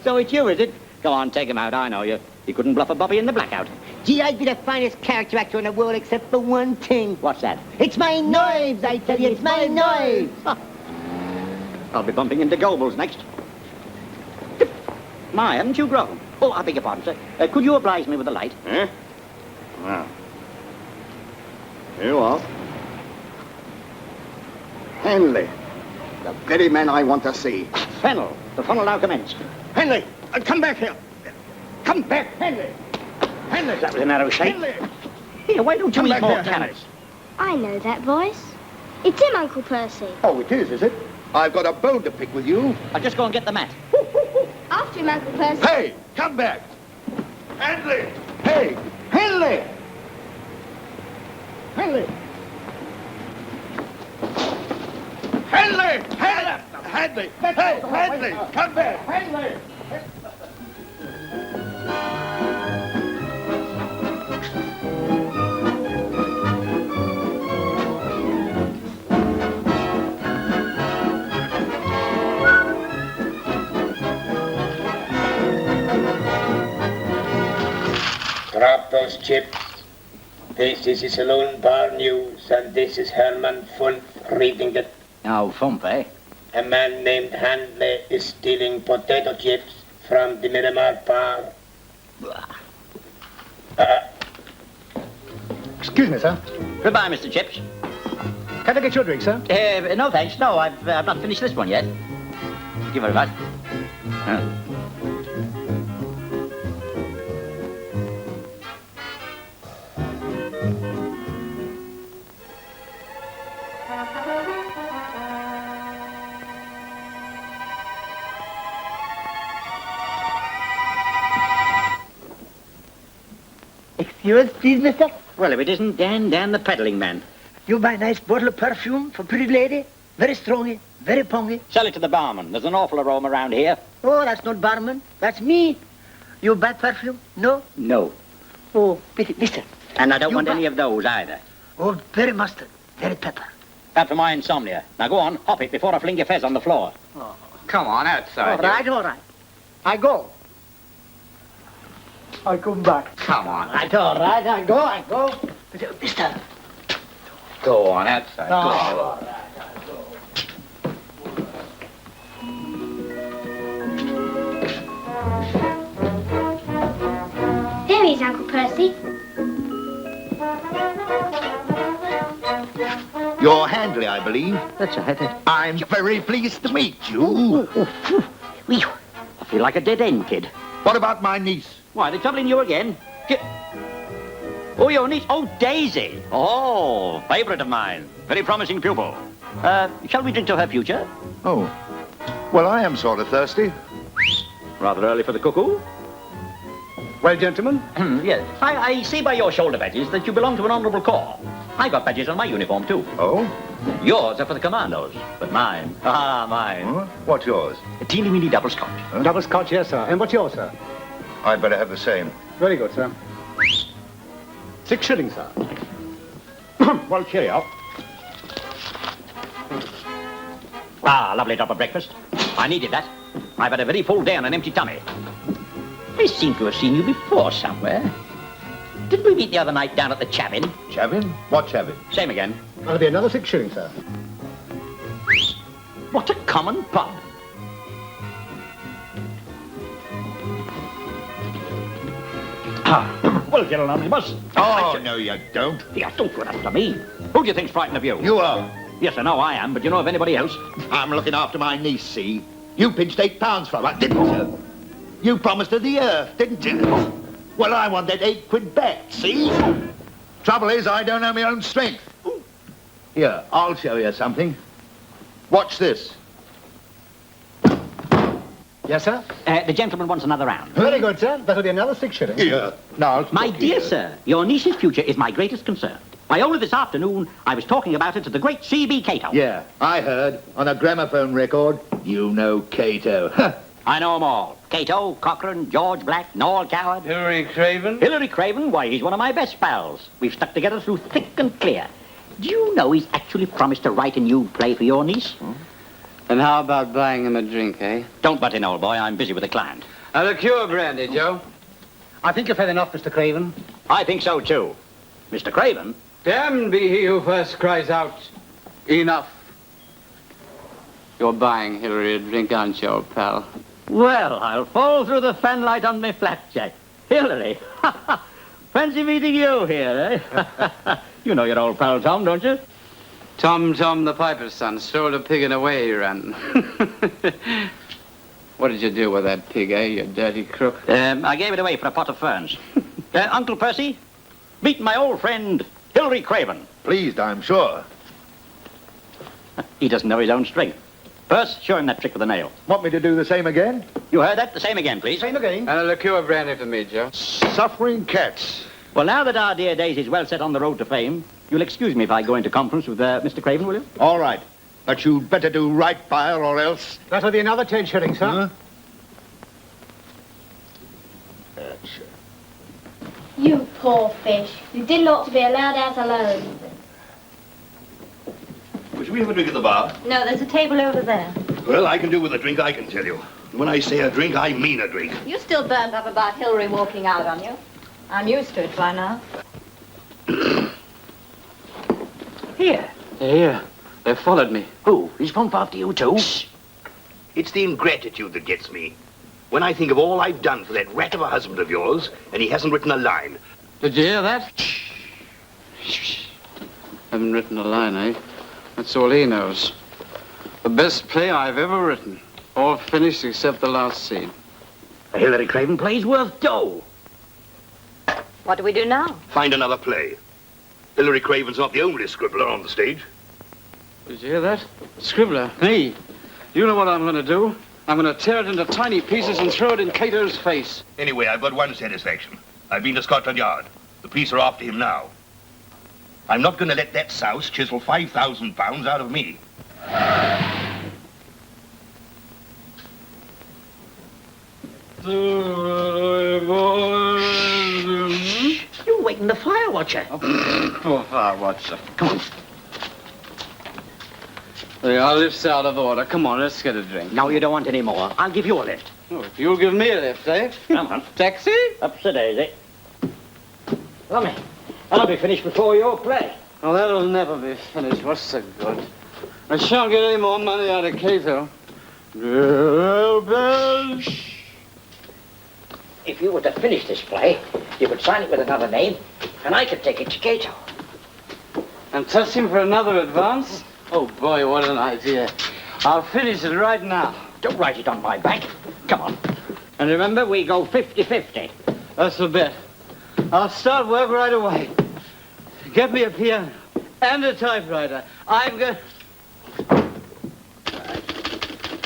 So it's you, is it? Go on, take him out. I know you. You couldn't bluff a bobby in the blackout. Gee, I'd be the finest character actor in the world except for one thing. What's that? It's my knives, I tell you. It's my knives. I'll be bumping into Goebbels next. My, haven't you grown? Oh, I beg your pardon, sir. Could you oblige me with the light? Eh? Well. Here you are. Handley. The very man I want to see. Fennel. The funnel now commenced. Handley, come back here. Come back, Handley. Handley. That was a narrow shake. Handley. Here, why don't you eat more here, carrots? I know that voice. It's him, Uncle Percy. Oh, it is it? I've got a bone to pick with you. I'll just go and get the mat. After him, Uncle Percy. Hey, come back. Handley. Hey, Handley. Handley. Handley. Handley. Hey, Handley. Come back. Handley. Drop those chips. This is his saloon bar news, and this is Herman Funf reading it. Oh, Fump, eh? A man named Handley is stealing potato chips from the Miramar bar. Excuse me, sir. Goodbye, Mr. Chips. Can I get your drink, sir? No, thanks. No, I've not finished this one yet. Thank you very much. Excuse, please, mister? Well, if it isn't Dan the peddling man. You buy a nice bottle of perfume for pretty lady? Very strongy, very pongy. Sell it to the barman. There's an awful aroma around here. Oh, that's not barman. That's me. You buy perfume? No? No. Oh, pity, mister. And I don't You want buy- any of those either. Oh, very mustard, very pepper. That for my insomnia. Now go on, hop it before I fling your fez on the floor. Come on, outside. All right. I go. I'll come back. Come on. That's all right. I go. Mister. Go on, outside. No, Go on. all right. There he is, Uncle Percy. You're Handley, I believe. That's right. I'm very pleased to meet you. I feel like a dead end, kid. What about my niece? Why, they're troubling you again? Oh, your niece. Oh, Daisy. Oh, favourite of mine. Very promising pupil. Shall we drink to her future? Oh. Well, I am sort of thirsty. Rather early for the cuckoo. Well, gentlemen? Yes. I see by your shoulder badges that you belong to an honourable corps. I got badges on my uniform, too. Oh? Yours are for the commandos, but mine. Mine. Huh? What's yours? A teeny-weeny double scotch. Huh? Double scotch, yes, sir. And what's yours, sir? I'd better have the same. Very good, sir. 6 shillings, sir. Well, cheerio. Lovely drop of breakfast. I needed that. I've had a very full day on an empty tummy. I seem to have seen you before somewhere. Did we meet the other night down at the Chavin? Chavin? What Chavin? Same again. That'll be another 6 shillings, sir. What a common pub. Well, get along, you must. Oh, no, you don't. Yeah, don't run after me. Who do you think's frightened of you? You are. Yes, I know I am, but you know of anybody else? I'm looking after my niece, see? You pinched £8 from her, didn't you? You promised her the earth, didn't you? Well, I want that 8 quid back, see? Trouble is, I don't know my own strength. Here, I'll show you something. Watch this. Yes, sir? The gentleman wants another round. Very good, sir. That'll be another 6 shillings. Here. Now, My dear sir, your niece's future is my greatest concern. Why, only this afternoon, I was talking about it to the great C.B. Cato. Yeah, I heard. On a gramophone record. You know Cato. I know them all. Cato, Cochrane, George Black, Noel Coward. Hilary Craven? Hilary Craven, why, he's one of my best pals. We've stuck together through thick and clear. Do you know he's actually promised to write a new play for your niece? And how about buying him a drink, eh? Don't butt in, old boy. I'm busy with a client. A liqueur brandy, Joe. I think you've had enough, Mr. Craven. I think so, too. Mr. Craven? Damned be he who first cries out, enough. You're buying Hilary a drink, aren't you, old pal? Well, I'll fall through the fanlight on my flapjack. Hilary. Fancy meeting you here, eh? You know your old pal Tom, don't you? Tom the piper's son stole a pig and away he ran. What did you do with that pig, eh, you dirty crook? I gave it away for a pot of ferns. Uncle Percy, meet my old friend, Hilary Craven. Pleased, I'm sure. He doesn't know his own strength. Perce, show him that trick with a nail. Want me to do the same again? You heard that? The same again, please. Same again. And a liqueur brandy for me, Joe. Suffering cats. Well, now that our dear Daisy's well set on the road to fame, you'll excuse me if I go into conference with Mr. Craven, will you? All right. But you'd better do right by her or else... That'll be another 10 shillings, sir. Huh? You poor fish. You didn't ought to be allowed out alone. Should we have a drink at the bar? No, there's a table over there. Well, I can do with a drink, I can tell you. When I say a drink, I mean a drink. You're still burnt up about Hilary walking out on you. I'm used to it by now. Here. Here. They followed me. Who? He's phoned after you, too? Shh. It's the ingratitude that gets me. When I think of all I've done for that rat of a husband of yours, and he hasn't written a line. Did you hear that? Shh. Haven't written a line, eh? That's all he knows. The best play I've ever written. All finished except the last scene. The Hilary Craven play's worth dough. What do we do now? Find another play. Hilary Craven's not the only scribbler on the stage. Did you hear that? Scribbler, me. You know what I'm going to do? I'm going to tear it into tiny pieces and throw it in Cato's face. Anyway, I've got one satisfaction. I've been to Scotland Yard. The police are after him now. I'm not going to let that souse chisel £5,000 out of me. You're waking the fire watcher. Poor fire watcher. Come on. Our lift's out of order. Come on, let's get a drink. No, you don't want any more. I'll give you a lift. Oh, if you'll give me a lift, eh? Come on. Taxi? Up the daisy. Lummy, I'll be finished before your play. Oh, that'll never be finished. What's the good? I shan't get any more money out of Cato. Bell, bell. If you were to finish this play, you could sign it with another name, and I could take it to Cato. And touch him for another advance? Oh, boy, what an idea. I'll finish it right now. Don't write it on my back. Come on. And remember, we go 50-50. That's the bet. I'll start work right away. Get me a piano and a typewriter. I'm going...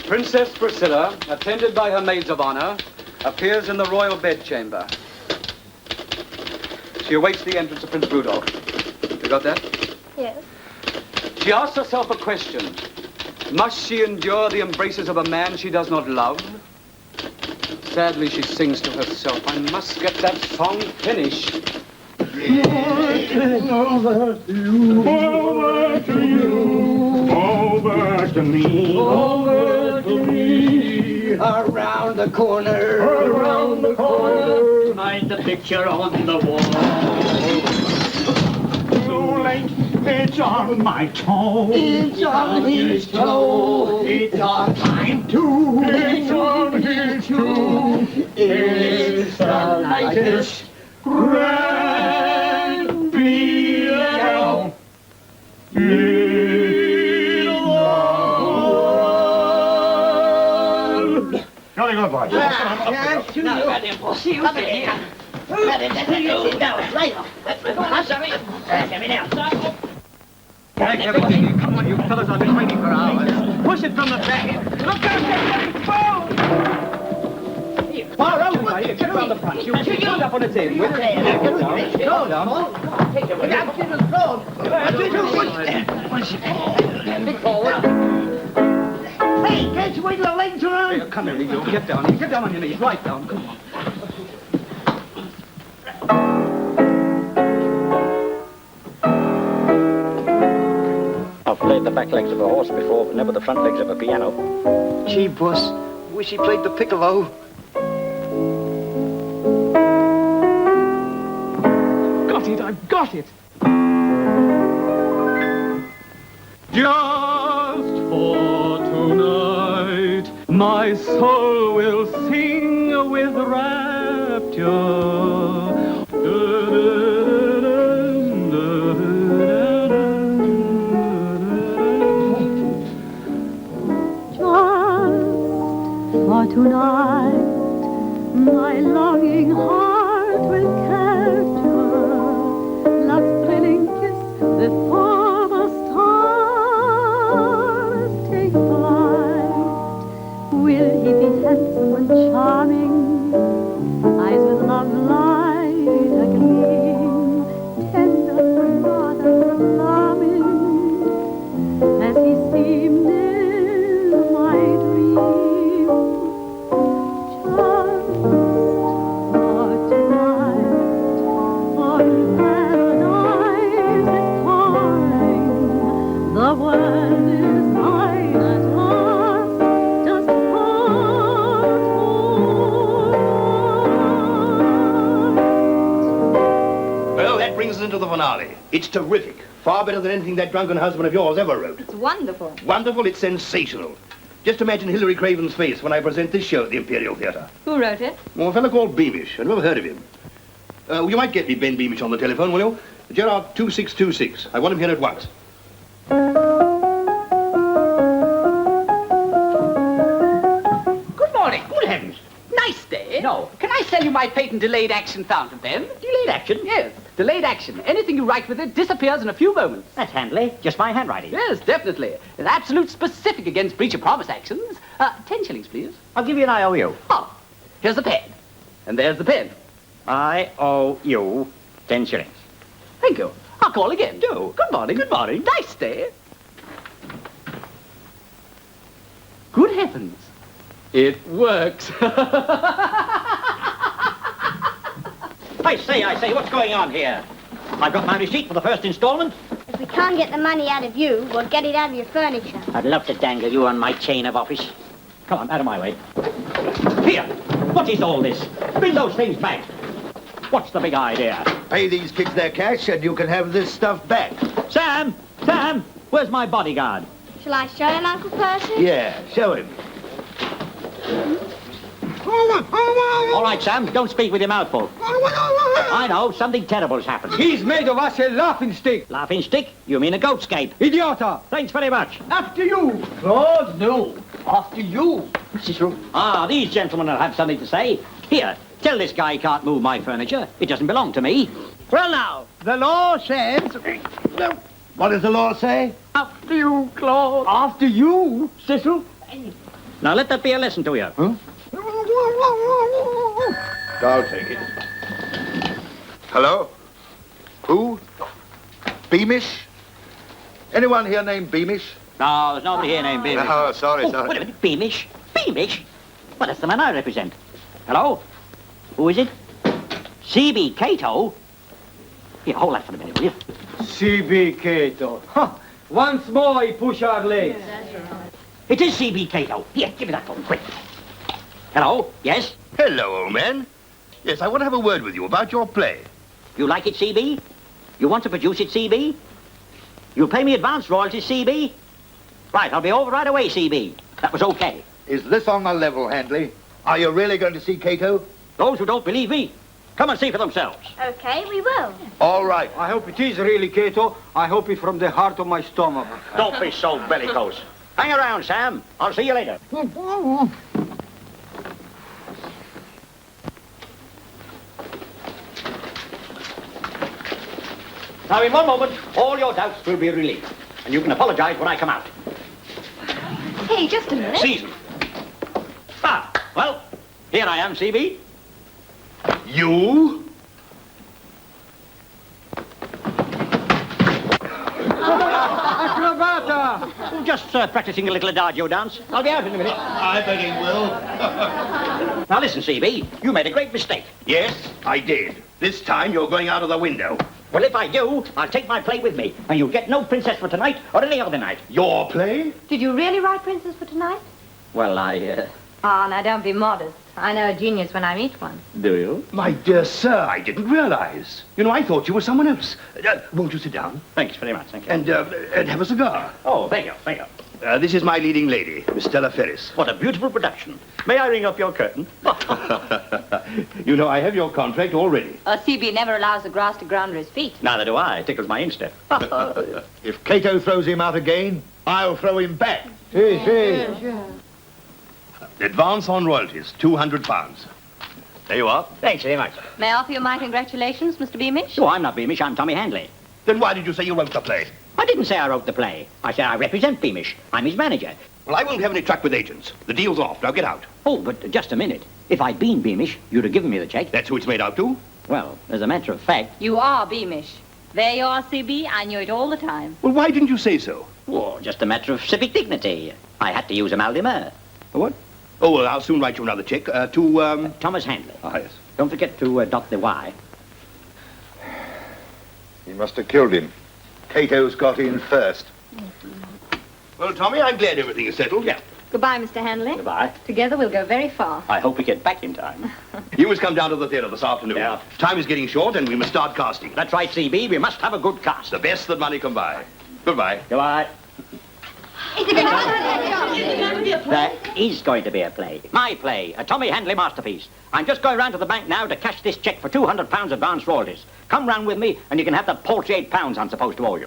Princess Priscilla, attended by her maids of honor, appears in the royal bedchamber. She awaits the entrance of Prince Rudolph. You got that? Yes. She asks herself a question. Must she endure the embraces of a man she does not love? Sadly, she sings to herself, I must get that song finished. Over to you, over to you, over to me, over to me, Around the corner, around the corner, Find the picture on the wall. too late, it's on my toe, it's on his toe, it's on mine too, it's on his too, it's the lightest grand piano in the world. Jolly good boy. Now, goddamn boss, you up in here. Sit down, right off. I'm sorry. Get me down. Come on, you fellas, I've been waiting for hours. Push it from the back. Look out, get phone! Far out, here, get around the front. You stand up on the table. Go down. Take it. Big forward. Hey, can't you wait till the legs around? Here, come here, Leo. Get down. Get down on your knees. Right down. Come on. I've played the back legs of a horse before, but never the front legs of a piano. Gee, boss, wish he played the piccolo. Got it, I've got it. Just for tonight, my soul will sing with rapture. For tonight, my longing heart will capture love's thrilling kiss before the stars take flight. Will he be handsome and charming, eyes with love light agleam, tender but rather alarming, as he seemed in my dream? Into the finale. It's terrific. Far better than anything that drunken husband of yours ever wrote. It's wonderful. Wonderful, it's sensational. Just imagine Hilary Craven's face when I present this show at the Imperial Theatre. Who wrote it? Well, a fellow called Beamish. I've never heard of him. You might get me Ben Beamish on the telephone, will you? Gerard 2626. I want him here at once. Good morning. Good heavens. Nice day. No. Can I sell you my patent delayed action fountain pen? Delayed action? Yes. Delayed action. Anything you write with it disappears in a few moments. That's Handley. Just my handwriting. Yes, definitely. An absolute specific against breach of promise actions. 10 shillings, please. I'll give you an IOU. Oh, here's the pen. And there's the pen. IOU 10 shillings. Thank you. I'll call again. Do. Good morning. Good morning. Nice day. Good heavens. It works. I say, what's going on here? I've got my receipt for the first installment. If we can't get the money out of you, we'll get it out of your furniture. I'd love to dangle you on my chain of office. Come on, out of my way. Here, what is all this? Bring those things back. What's the big idea? Pay these kids their cash and you can have this stuff back. Sam! Sam! Where's my bodyguard? Shall I show him, Uncle Percy? Yeah, show him. All right, Sam, don't speak with your mouth full. I know, something terrible's happened. He's made of us a laughing stick. Laughing stick? You mean a goatscape? Idiota! Thanks very much. After you. Claude, no. After you. Cicero. Ah, these gentlemen will have something to say. Here, tell this guy he can't move my furniture. It doesn't belong to me. Well, now, the law says... What does the law say? After you, Claude. After you, Cecil. Now let that be a lesson to you. Huh? I'll take it. Hello? Who? Beamish? Anyone here named Beamish? No, there's nobody here named Beamish. Oh, sorry. Wait a minute, Beamish? Beamish? Well, that's the man I represent. Hello? Who is it? C.B. Cato? Here, hold that for a minute, will you? C.B. Cato. Huh. Once more he push our legs. It is C.B. Cato. Here, give me that phone, quick. Hello? Yes? Hello, old man. Yes, I want to have a word with you about your play. You like it, C.B.? You want to produce it, C.B.? You'll pay me advance royalties, C.B.? Right, I'll be over right away, C.B. That was okay. Is this on the level, Handley? Are you really going to see Cato? Those who don't believe me, come and see for themselves. Okay, we will. All right. I hope it is really Cato. I hope it from the heart of my stomach. Don't be so bellicose. Hang around, Sam. I'll see you later. Now, in one moment, all your doubts will be relieved. And you can apologize when I come out. Hey, just a minute. Season. Ah, well, here I am, C.B. You? Acrobata! Just practicing a little adagio dance. I'll be out in a minute. I bet he will. Now, listen, C.B., you made a great mistake. Yes, I did. This time you're going out of the window. Well, if I do, I'll take my play with me, and you'll get no princess for tonight or any other night. Your play? Did you really write Princess for tonight? Well, Oh, now don't be modest. I know a genius when I meet one. Do you? My dear sir, I didn't realize. You know, I thought you were someone else. Won't you sit down? Thanks very much, thank you. And have a cigar. Oh, thank you, thank you. This is my leading lady, Miss Stella Ferris. What a beautiful production. May I ring up your curtain? You know, I have your contract already. CB never allows the grass to grow under his feet. Neither do I. It tickles my instep. If Cato throws him out again, I'll throw him back. Advance on royalties, £200. There you are. Thanks very much. May I offer you my congratulations, Mr. Beamish? Oh, I'm not Beamish, I'm Tommy Handley. Then why did you say you wrote the play? I didn't say I wrote the play. I said I represent Beamish. I'm his manager. Well, I won't have any truck with agents. The deal's off. Now get out. Oh, but just a minute. If I'd been Beamish, you'd have given me the check. That's who it's made out to? Well, as a matter of fact... You are Beamish. There you are, CB. I knew it all the time. Well, why didn't you say so? Oh, just a matter of civic dignity. I had to use a mal de mer. What? Oh, well, I'll soon write you another check to, Thomas Handley. Ah, yes. Don't forget to dot the Y. He must have killed him. Cato's got in first. Well, Tommy, I'm glad everything is settled. Yeah. Goodbye, Mr. Handley. Goodbye. Together we'll go very far. I hope we get back in time. You must come down to the theatre this afternoon. Yeah. Time is getting short and we must start casting. That's right, CB. We must have a good cast. The best that money can buy. Goodbye. Goodbye. There is going to be a play. My play, a Tommy Handley masterpiece. I'm just going round to the bank now to cash this cheque for £200 advance royalties. Come round with me and you can have the paltry £8 I'm supposed to owe you.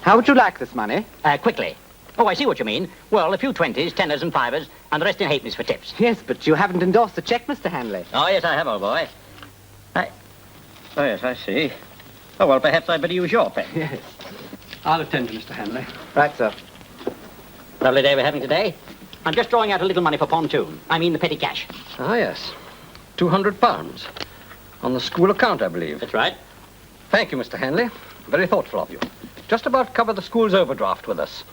How would you like this money? Quickly. Oh, I see what you mean. Well, a few 20s, 10s and 5s, and the rest in halfpennies for tips. Yes, but you haven't endorsed the cheque, Mr. Handley. Oh, yes, I have, old boy. Oh, yes, I see. Oh, well, perhaps I'd better use your pen. Yes. I'll attend to Mr. Handley. Right, sir. Lovely day we're having today. I'm just drawing out a little money for pontoon. I mean the petty cash. Ah, yes. £200. On the school account, I believe. That's right. Thank you, Mr. Handley. Very thoughtful of you. Just about cover the school's overdraft with us.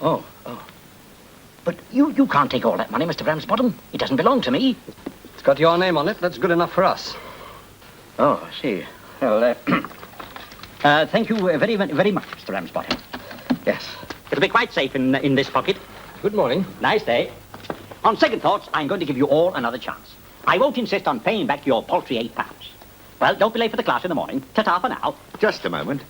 Oh. But you can't take all that money, Mr. Ramsbottom. It doesn't belong to me. It's got your name on it. That's good enough for us. Oh, I see. Well, thank you very, very much, Mr. Ramsbottom. Yes. It'll be quite safe in this pocket. Good morning. Nice day. On second thoughts, I'm going to give you all another chance. I won't insist on paying back your paltry £8. Well, don't be late for the class in the morning. Ta-ta for now. Just a moment.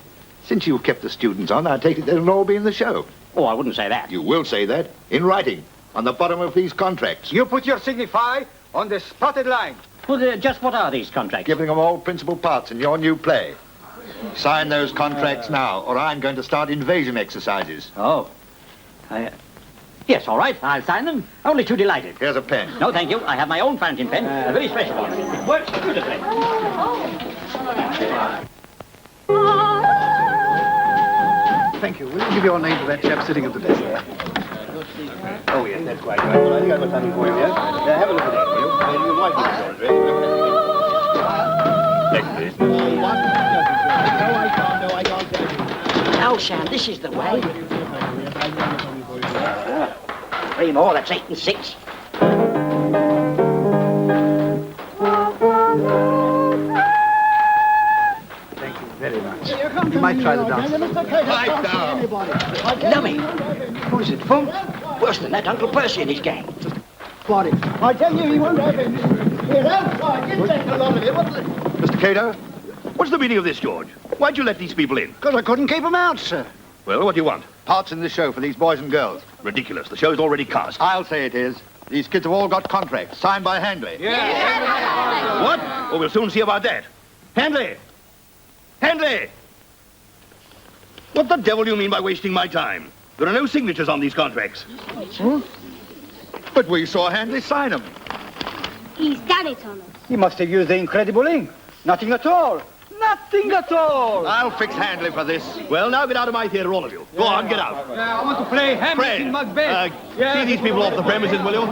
Since you've kept the students on, I take it they'll all be in the show. Oh, I wouldn't say that. You will say that in writing, on the bottom of these contracts. You put your signify on the spotted line. Well, just what are these contracts? Giving them all principal parts in your new play. Sign those contracts now, or I'm going to start invasion exercises. Oh. Yes, all right. I'll sign them. Only too delighted. Here's a pen. No, thank you. I have my own fountain pen. A very special one. It works beautifully. Thank you. Will you give your name to that chap sitting at the desk there? Oh, yes, that's quite right. Well, I think I've got something for you here. Have a look at that, will you? You might be sorry. Next, please. No, I can't. Now, Sam, this is the way. 3 more, that's 8 and 6. Thank you very much. You might try the dance. Pipe down. Lummy. Who's it, Funk? Worse than that, Uncle Percy and his gang. Claude, I tell you, he won't have it. He's outside. Get back a lot of him. Mr. Cato, what's the meaning of this, George? Why'd you let these people in? Because I couldn't keep them out, sir. Well, what do you want? Parts in the show for these boys and girls. Ridiculous. The show's already cast. I'll say it is. These kids have all got contracts, signed by Handley. What? Well, we'll soon see about that. Handley! Handley! What the devil do you mean by wasting my time? There are no signatures on these contracts. But we saw Handley sign them. He's done it on us. He must have used the incredible ink. Nothing at all. Nothing at all. I'll fix Handley for this. Well, now get out of my theatre, all of you. Go on, get out. I want to play Hamlet in Macbeth. See these people off the premises, will you?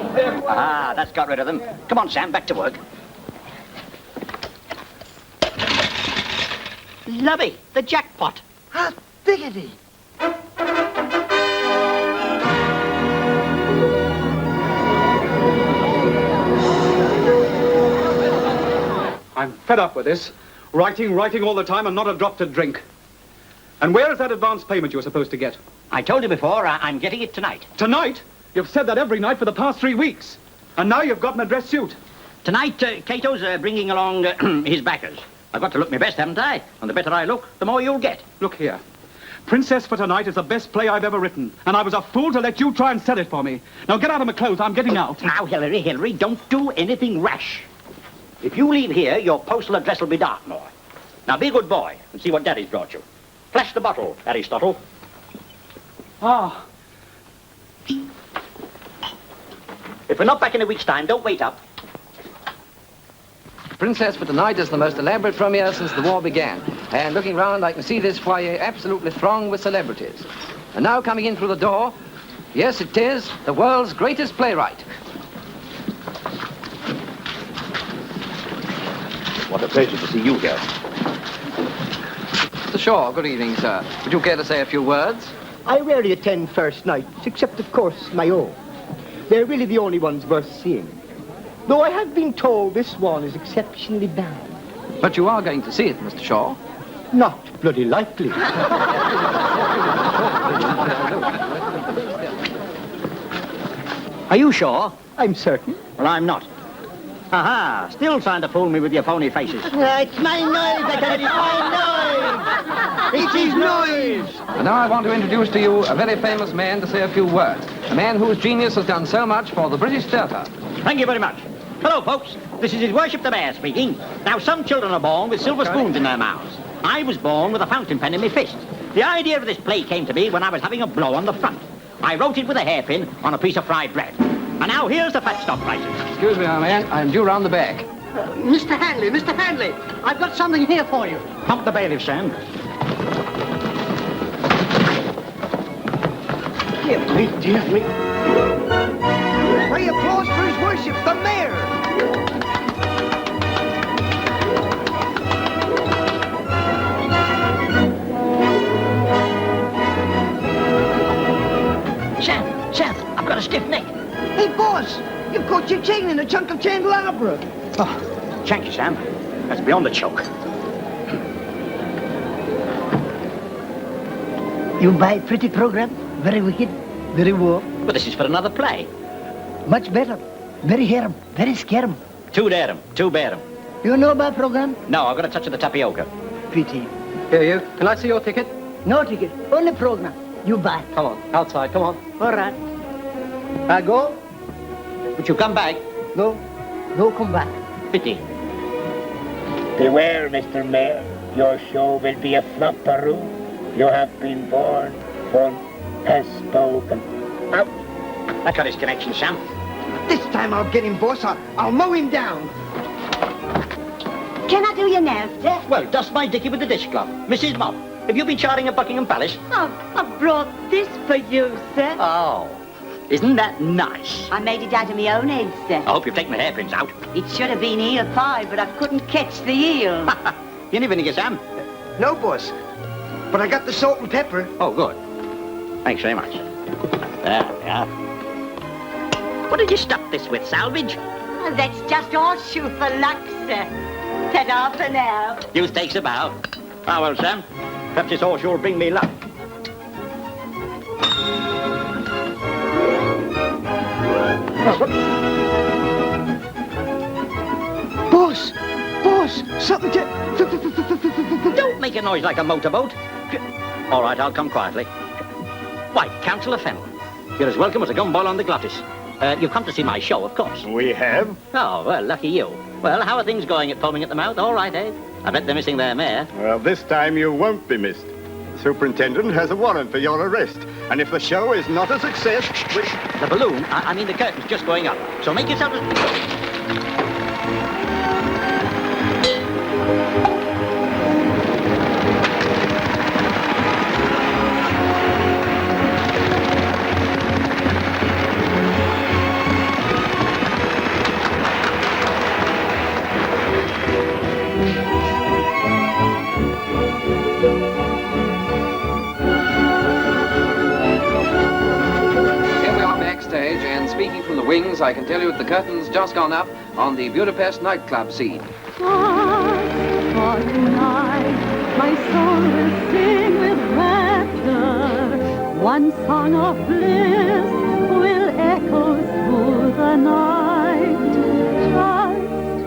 Ah, that's got rid of them. Come on, Sam, back to work. Lovely, the jackpot. Hot diggity. I'm fed up with this. Writing all the time and not a drop to drink. And where is that advance payment you were supposed to get? I told you before, I'm getting it tonight. Tonight? You've said that every night for the past 3 weeks. And now you've got an address suit. Tonight, Cato's bringing along his backers. I've got to look my best, haven't I? And the better I look, the more you'll get. Look here. Princess for Tonight is the best play I've ever written. And I was a fool to let you try and sell it for me. Now get out of my clothes. I'm getting out. Now, Hilary, don't do anything rash. If you leave here, your postal address will be Dartmoor. Now, be a good boy and see what Daddy's brought you. Flash the bottle, Aristotle. Ah. If we're not back in a week's time, don't wait up. Princess for Tonight is the most elaborate premiere since the war began. And looking round, I can see this foyer absolutely thronged with celebrities. And now coming in through the door, yes, it is the world's greatest playwright. What a pleasure to see you here. Mr. Shaw, good evening, sir. Would you care to say a few words? I rarely attend first nights, except, of course, my own. They're really the only ones worth seeing. Though I have been told this one is exceptionally bad. But you are going to see it, Mr. Shaw. Not bloody likely. Are you sure? I'm certain. Well, I'm not. Aha, still trying to fool me with your phony faces. It's my noise, I tell you, it's my noise! It's his noise! And now I want to introduce to you a very famous man to say a few words. A man whose genius has done so much for the British theatre. Thank you very much. Hello, folks. This is His Worship the Bear speaking. Now, some children are born with silver spoons in their mouths. I was born with a fountain pen in my fist. The idea of this play came to me when I was having a blow on the front. I wrote it with a hairpin on a piece of fried bread. And now here's the fat stock prices. Excuse me, my man. I'm due round the back. Mr. Handley, I've got something here for you. Pump the bailiff, Sam. Dear me. Pray applause for His Worship, the Mayor. Sam, I've got a stick. stiff neck. Hey, boss, you've caught your chain in a chunk of candelabra. Oh, thank you, Sam. That's beyond the choke. You buy pretty program? Very wicked, very war. But this is for another play. Much better. Very harem, very scarum. Two dare 'em, two bear 'em. You know about program? No, I've got a touch of the tapioca. Pity. Here, you. Can I see your ticket? No ticket, only program. You buy. Come on, outside, come on. All right. I go? But you come back. No, no come back. Pity. Beware, Mr. Mayor. Your show will be a flopperoo. You have been born. One has spoken. Out. That got his connection, Sam. This time I'll get him, boss. I'll mow him down. Can I do your nails, sir? Well, dust my dicky with the dishcloth. Mrs. Mop, have you been charting at Buckingham Palace? I've brought this for you, sir. Oh, isn't that nice? I made it out of my own head, sir. I hope you've taken the hairpins out. It should have been eel pie, but I couldn't catch the eel. You need vinegar, Sam? No, boss. But I got the salt and pepper. Oh, good. Thanks very much. There we are. What did you stuff this with, salvage? Oh, that's just horseshoe for luck, sir. Ta-da for now. You takes a bow. Ah, well, Sam, perhaps this horse will bring me luck. Boss! Boss! Something to... Don't make a noise like a motorboat. All right, I'll come quietly. Why, Councillor Fennel, you're as welcome as a gumball on the glottis. You've come to see my show, of course. We have. Oh, well, lucky you. Well, how are things going at Foaming at the Mouth? All right, eh? I bet they're missing their mare. Well, this time you won't be missed. The superintendent has a warrant for your arrest. And if the show is not a success, The balloon, I mean the curtain's just going up. So make yourself as... Wings, I can tell you that the curtain's just gone up on the Budapest nightclub scene. For tonight, my soul will sing with rapture. One song of bliss will echo through the night. Just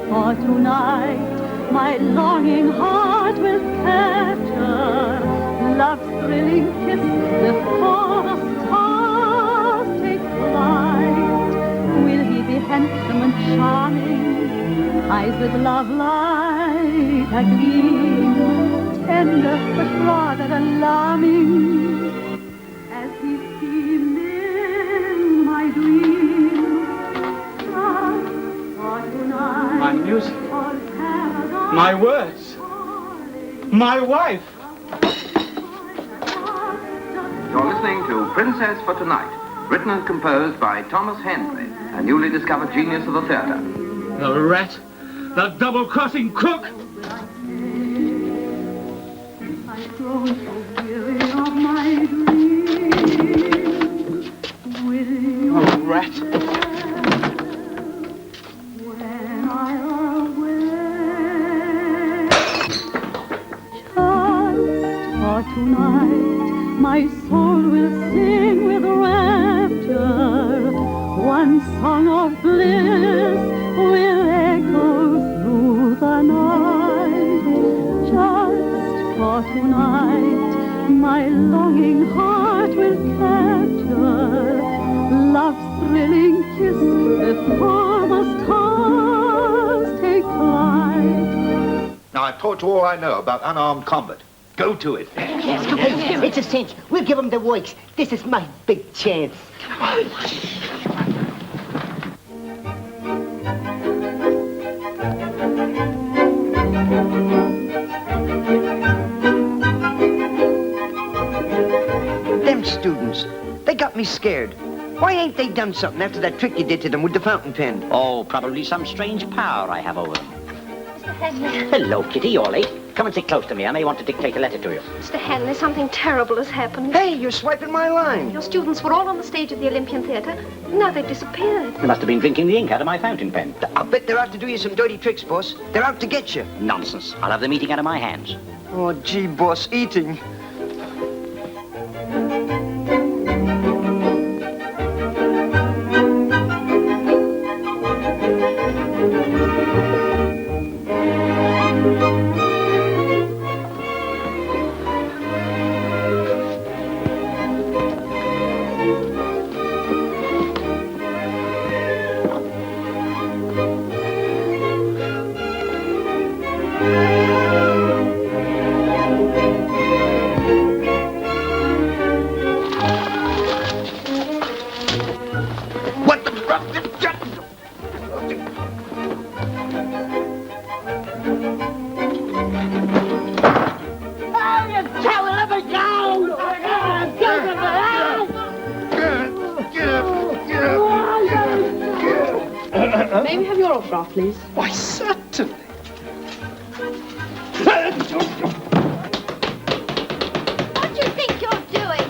for tonight, my longing heart will capture love's thrilling kiss before the stars take flight. Will he be handsome and charming, eyes with love light agleam, tender but rather alarming, as he seemed in my dream. My music, my words, my wife. You're listening to Princess for Tonight, written and composed by Thomas Handley, a newly discovered genius of the theatre. The rat, the double-crossing crook. I've grown so weary of my dreams. Oh, rat. When I awake, just for tonight, my soul will sing with rapture. One song of bliss will echo through the night. Just for tonight, my longing heart will capture love's thrilling kiss before the stars take flight. Now, I've taught you all I know about unarmed combat. Go to it. Yes, hey, it's a cinch. We'll give him the works. This is my big chance. Come on. Them students, they got me scared. Why ain't they done something after that trick you did to them with the fountain pen? Oh, probably some strange power I have over them. Mr. Handley. Hello, Kitty, you're late. come and sit close to me. I may want to dictate a letter to you. Mr. Handley, something terrible has happened. Hey, you're swiping my line. Your students were all on the stage of the Olympian Theatre. Now they've disappeared. They must have been drinking the ink out of my fountain pen. I bet they're out to do you some dirty tricks, boss. They're out to get you. Nonsense. I'll have them eating out of my hands. Oh, gee, boss, eating. May we have your autograph, please? Why, certainly. What do you think you're doing?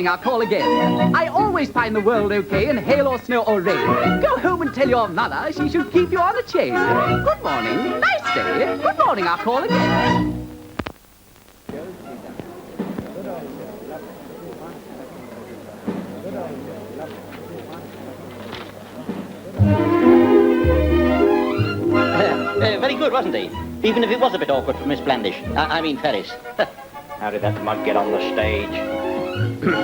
I'll call again. I always find the world okay in hail or snow or rain. Go home and tell your mother she should keep you on a chain. Good morning, nice day. Good morning, I'll call again. Very good, wasn't he? Even if it was a bit awkward for Miss Blandish. I mean Ferris. How did that mug get on the stage? The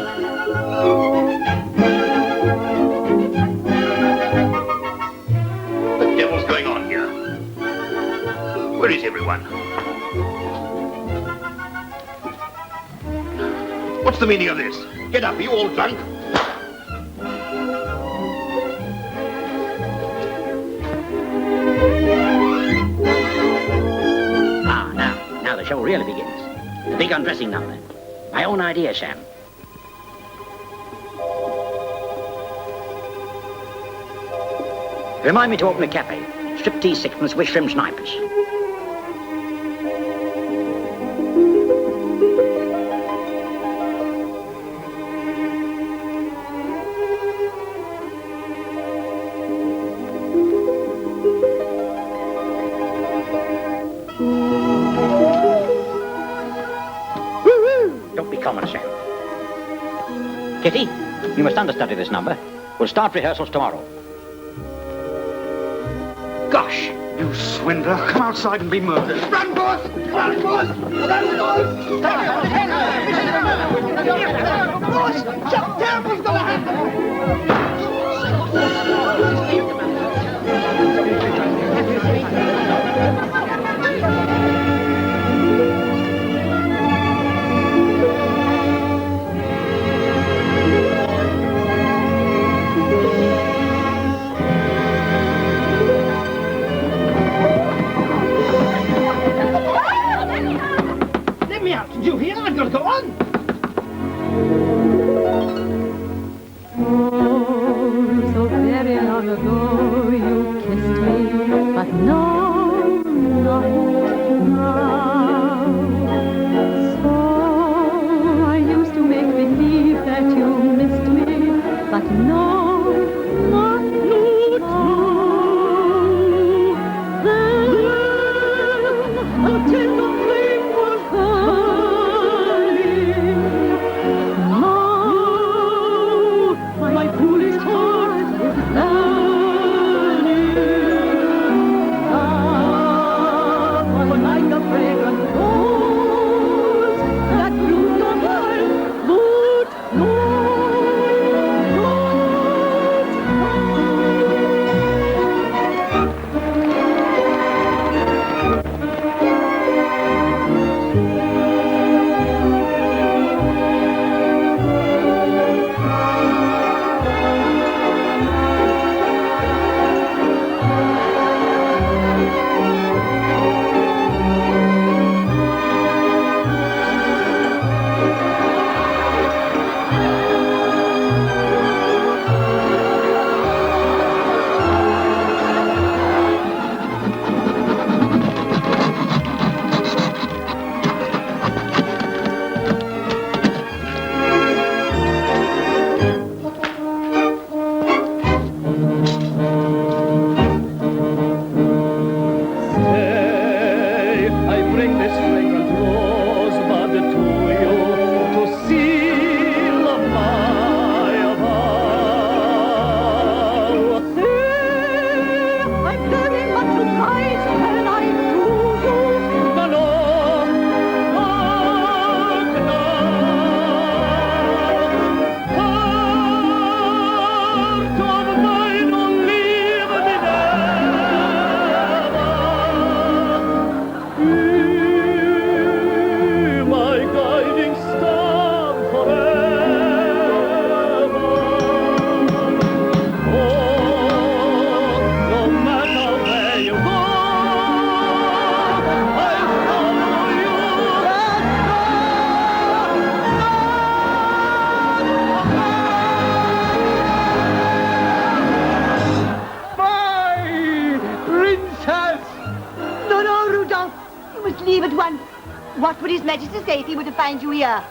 devil's going on here? Where is everyone? What's the meaning of this? Get up, are you all drunk? Now the show really begins. The big undressing number. My own idea, Sam. Remind me to open a cafe. Striptease sixpence with shrimp snipers. Don't be common, Sam. Kitty, you must understudy this number. We'll start rehearsals tomorrow. Gosh, you swindler. Come outside and be murdered. Run, boss! Run, boss! Run, boss! Boss, something terrible's gonna happen! Did you hear? I've got to go on. Oh, so very would His Majesty say if he were to find you here?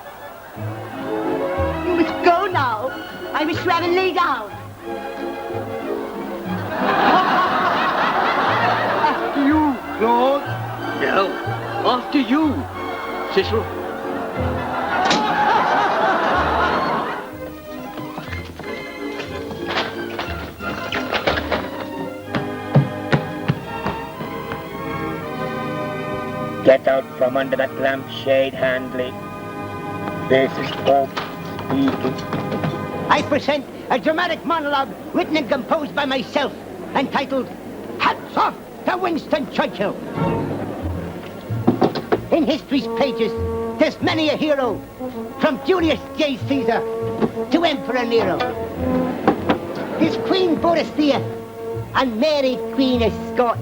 You must go now. I wish you have and lay down. After you, Claude. No, after you, Cecil. Get out from under that lampshade, Handley. This is Pope speaking. I present a dramatic monologue written and composed by myself, entitled Hats Off to Winston Churchill. In history's pages, there's many a hero, from Julius J. Caesar to Emperor Nero. There's Queen Boadicea and Mary Queen of Scots.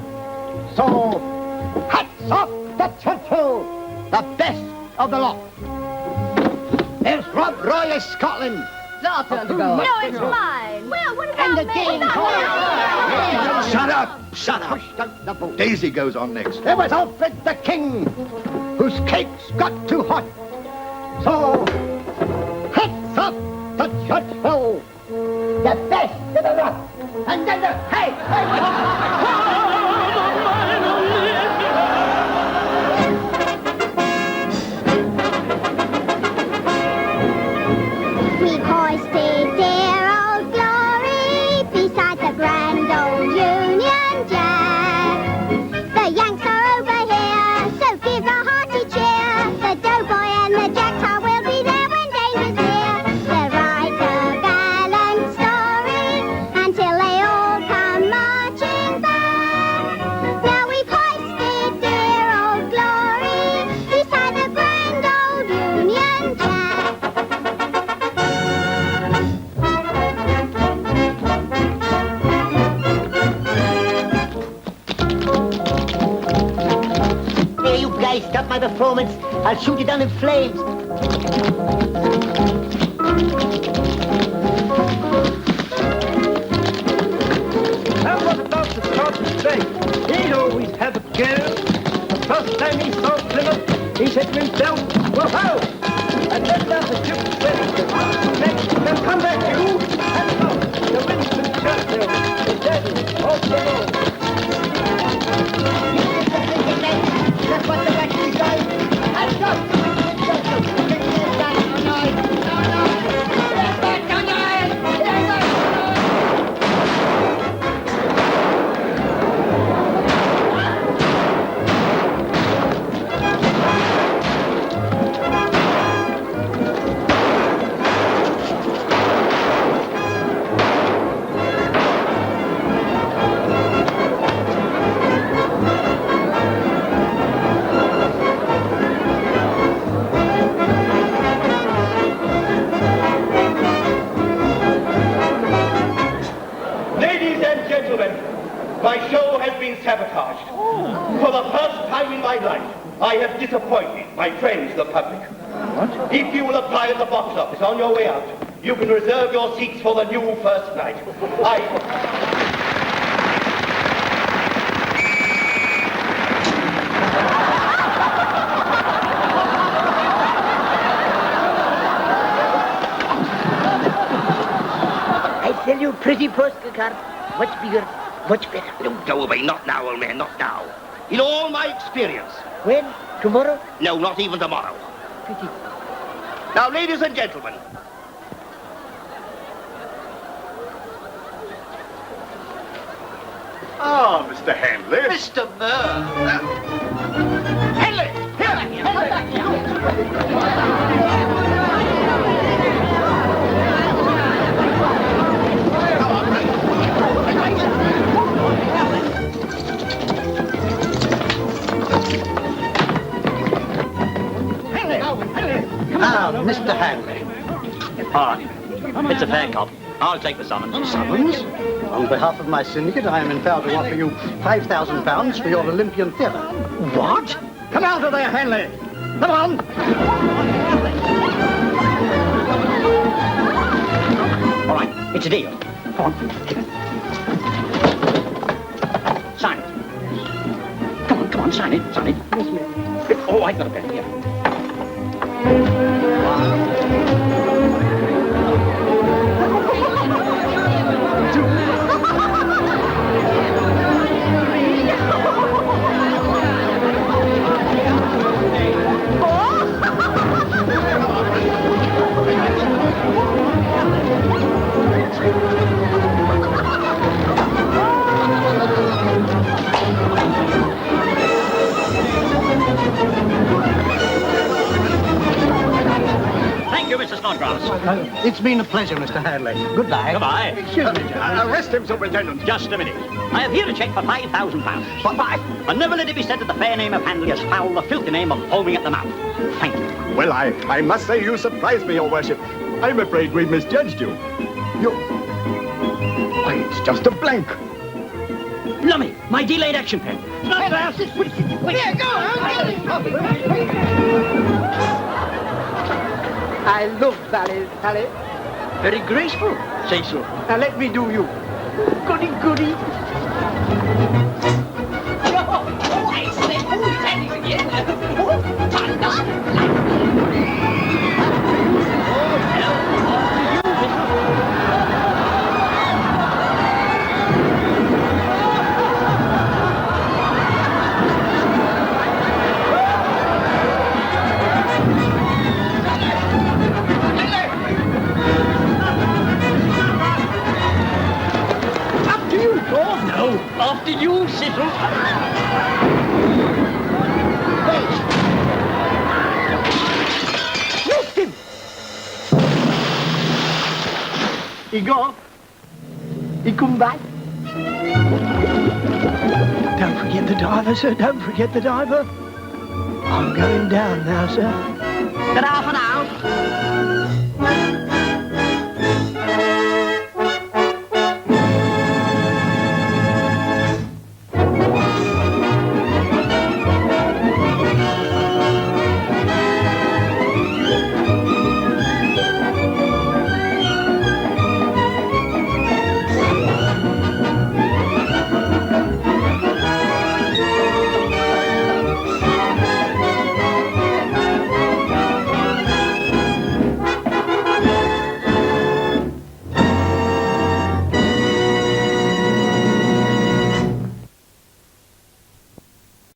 So, hats off to Churchill, the best of the lot. There's Rob Roy of Scotland. It's our turn to go. No, it's mine. Well, what about And the me? Dane Shut up! Shut up! pushed out the boat. Daisy goes on next. There was Alfred the King, whose cakes got too hot. So, hats off to Churchill, the best of the lot. And then the hey! We've hoisted dear old glory beside the grand old Union Jack. The Yanks are over here, so give a hearty cheer. The doughboy and the jacktar will be there when danger's near. They'll write a gallant story until they all come marching back. Now we've hoisted dear old glory beside the grand old Union Jack. Here, you guys, stop my performance. I'll shoot you down in flames. How about the Scotch today? He'd always have a girl. The first time he saw Plymouth, he said to himself, "Whoa-ho!" And then down the ship said, "Next, then come back, you, and look, the Winston Churchill, the devil of the Lord." That's what the rest is going. Hands up! Ladies and gentlemen, my show has been sabotaged. For the first time in my life, I have disappointed my friends, the public. What? If you will apply at the box office on your way out, you can reserve your seats for the new first night. I sell you pretty postcard. Much bigger, much better. Don't go away, not now, old man, not now. In all my experience. When? Tomorrow? No, not even tomorrow. Pretty. Now, ladies and gentlemen. Ah, Mr. Handley. Mr. Burr. Handley! Now, Mr. Handley. All right. It's a fair cop. I'll take the summons. Summons? On behalf of my syndicate, I am entitled to offer you £5,000 for your Olympian theatre. What? Come out of there, Handley! Come on! All right, it's a deal. Come on. Sign it. Come on, sign it, sign it. Oh, I've got a pen here. It's been a pleasure, Mr. Handley. Goodbye. Goodbye. Excuse me, Judge. Arrest him, Superintendent. Just a minute. I have here a cheque for £5,000. For five? And never let it be said that the fair name of Handley has fouled the filthy name of foaming at the mouth. Thank you. Well, I must say you surprised me, Your Worship. I'm afraid we misjudged you. Why, it's just a blank. Lummy, my delayed action pen. Not fast. Here, go. I love ballet. Very graceful. Say so. Now let me do you. Goody, goody. I said, standing again. After you, Cecil. Lift him. He go. He come back. Don't forget the diver, sir. Don't forget the diver. I'm going down now, sir. Get half an hour.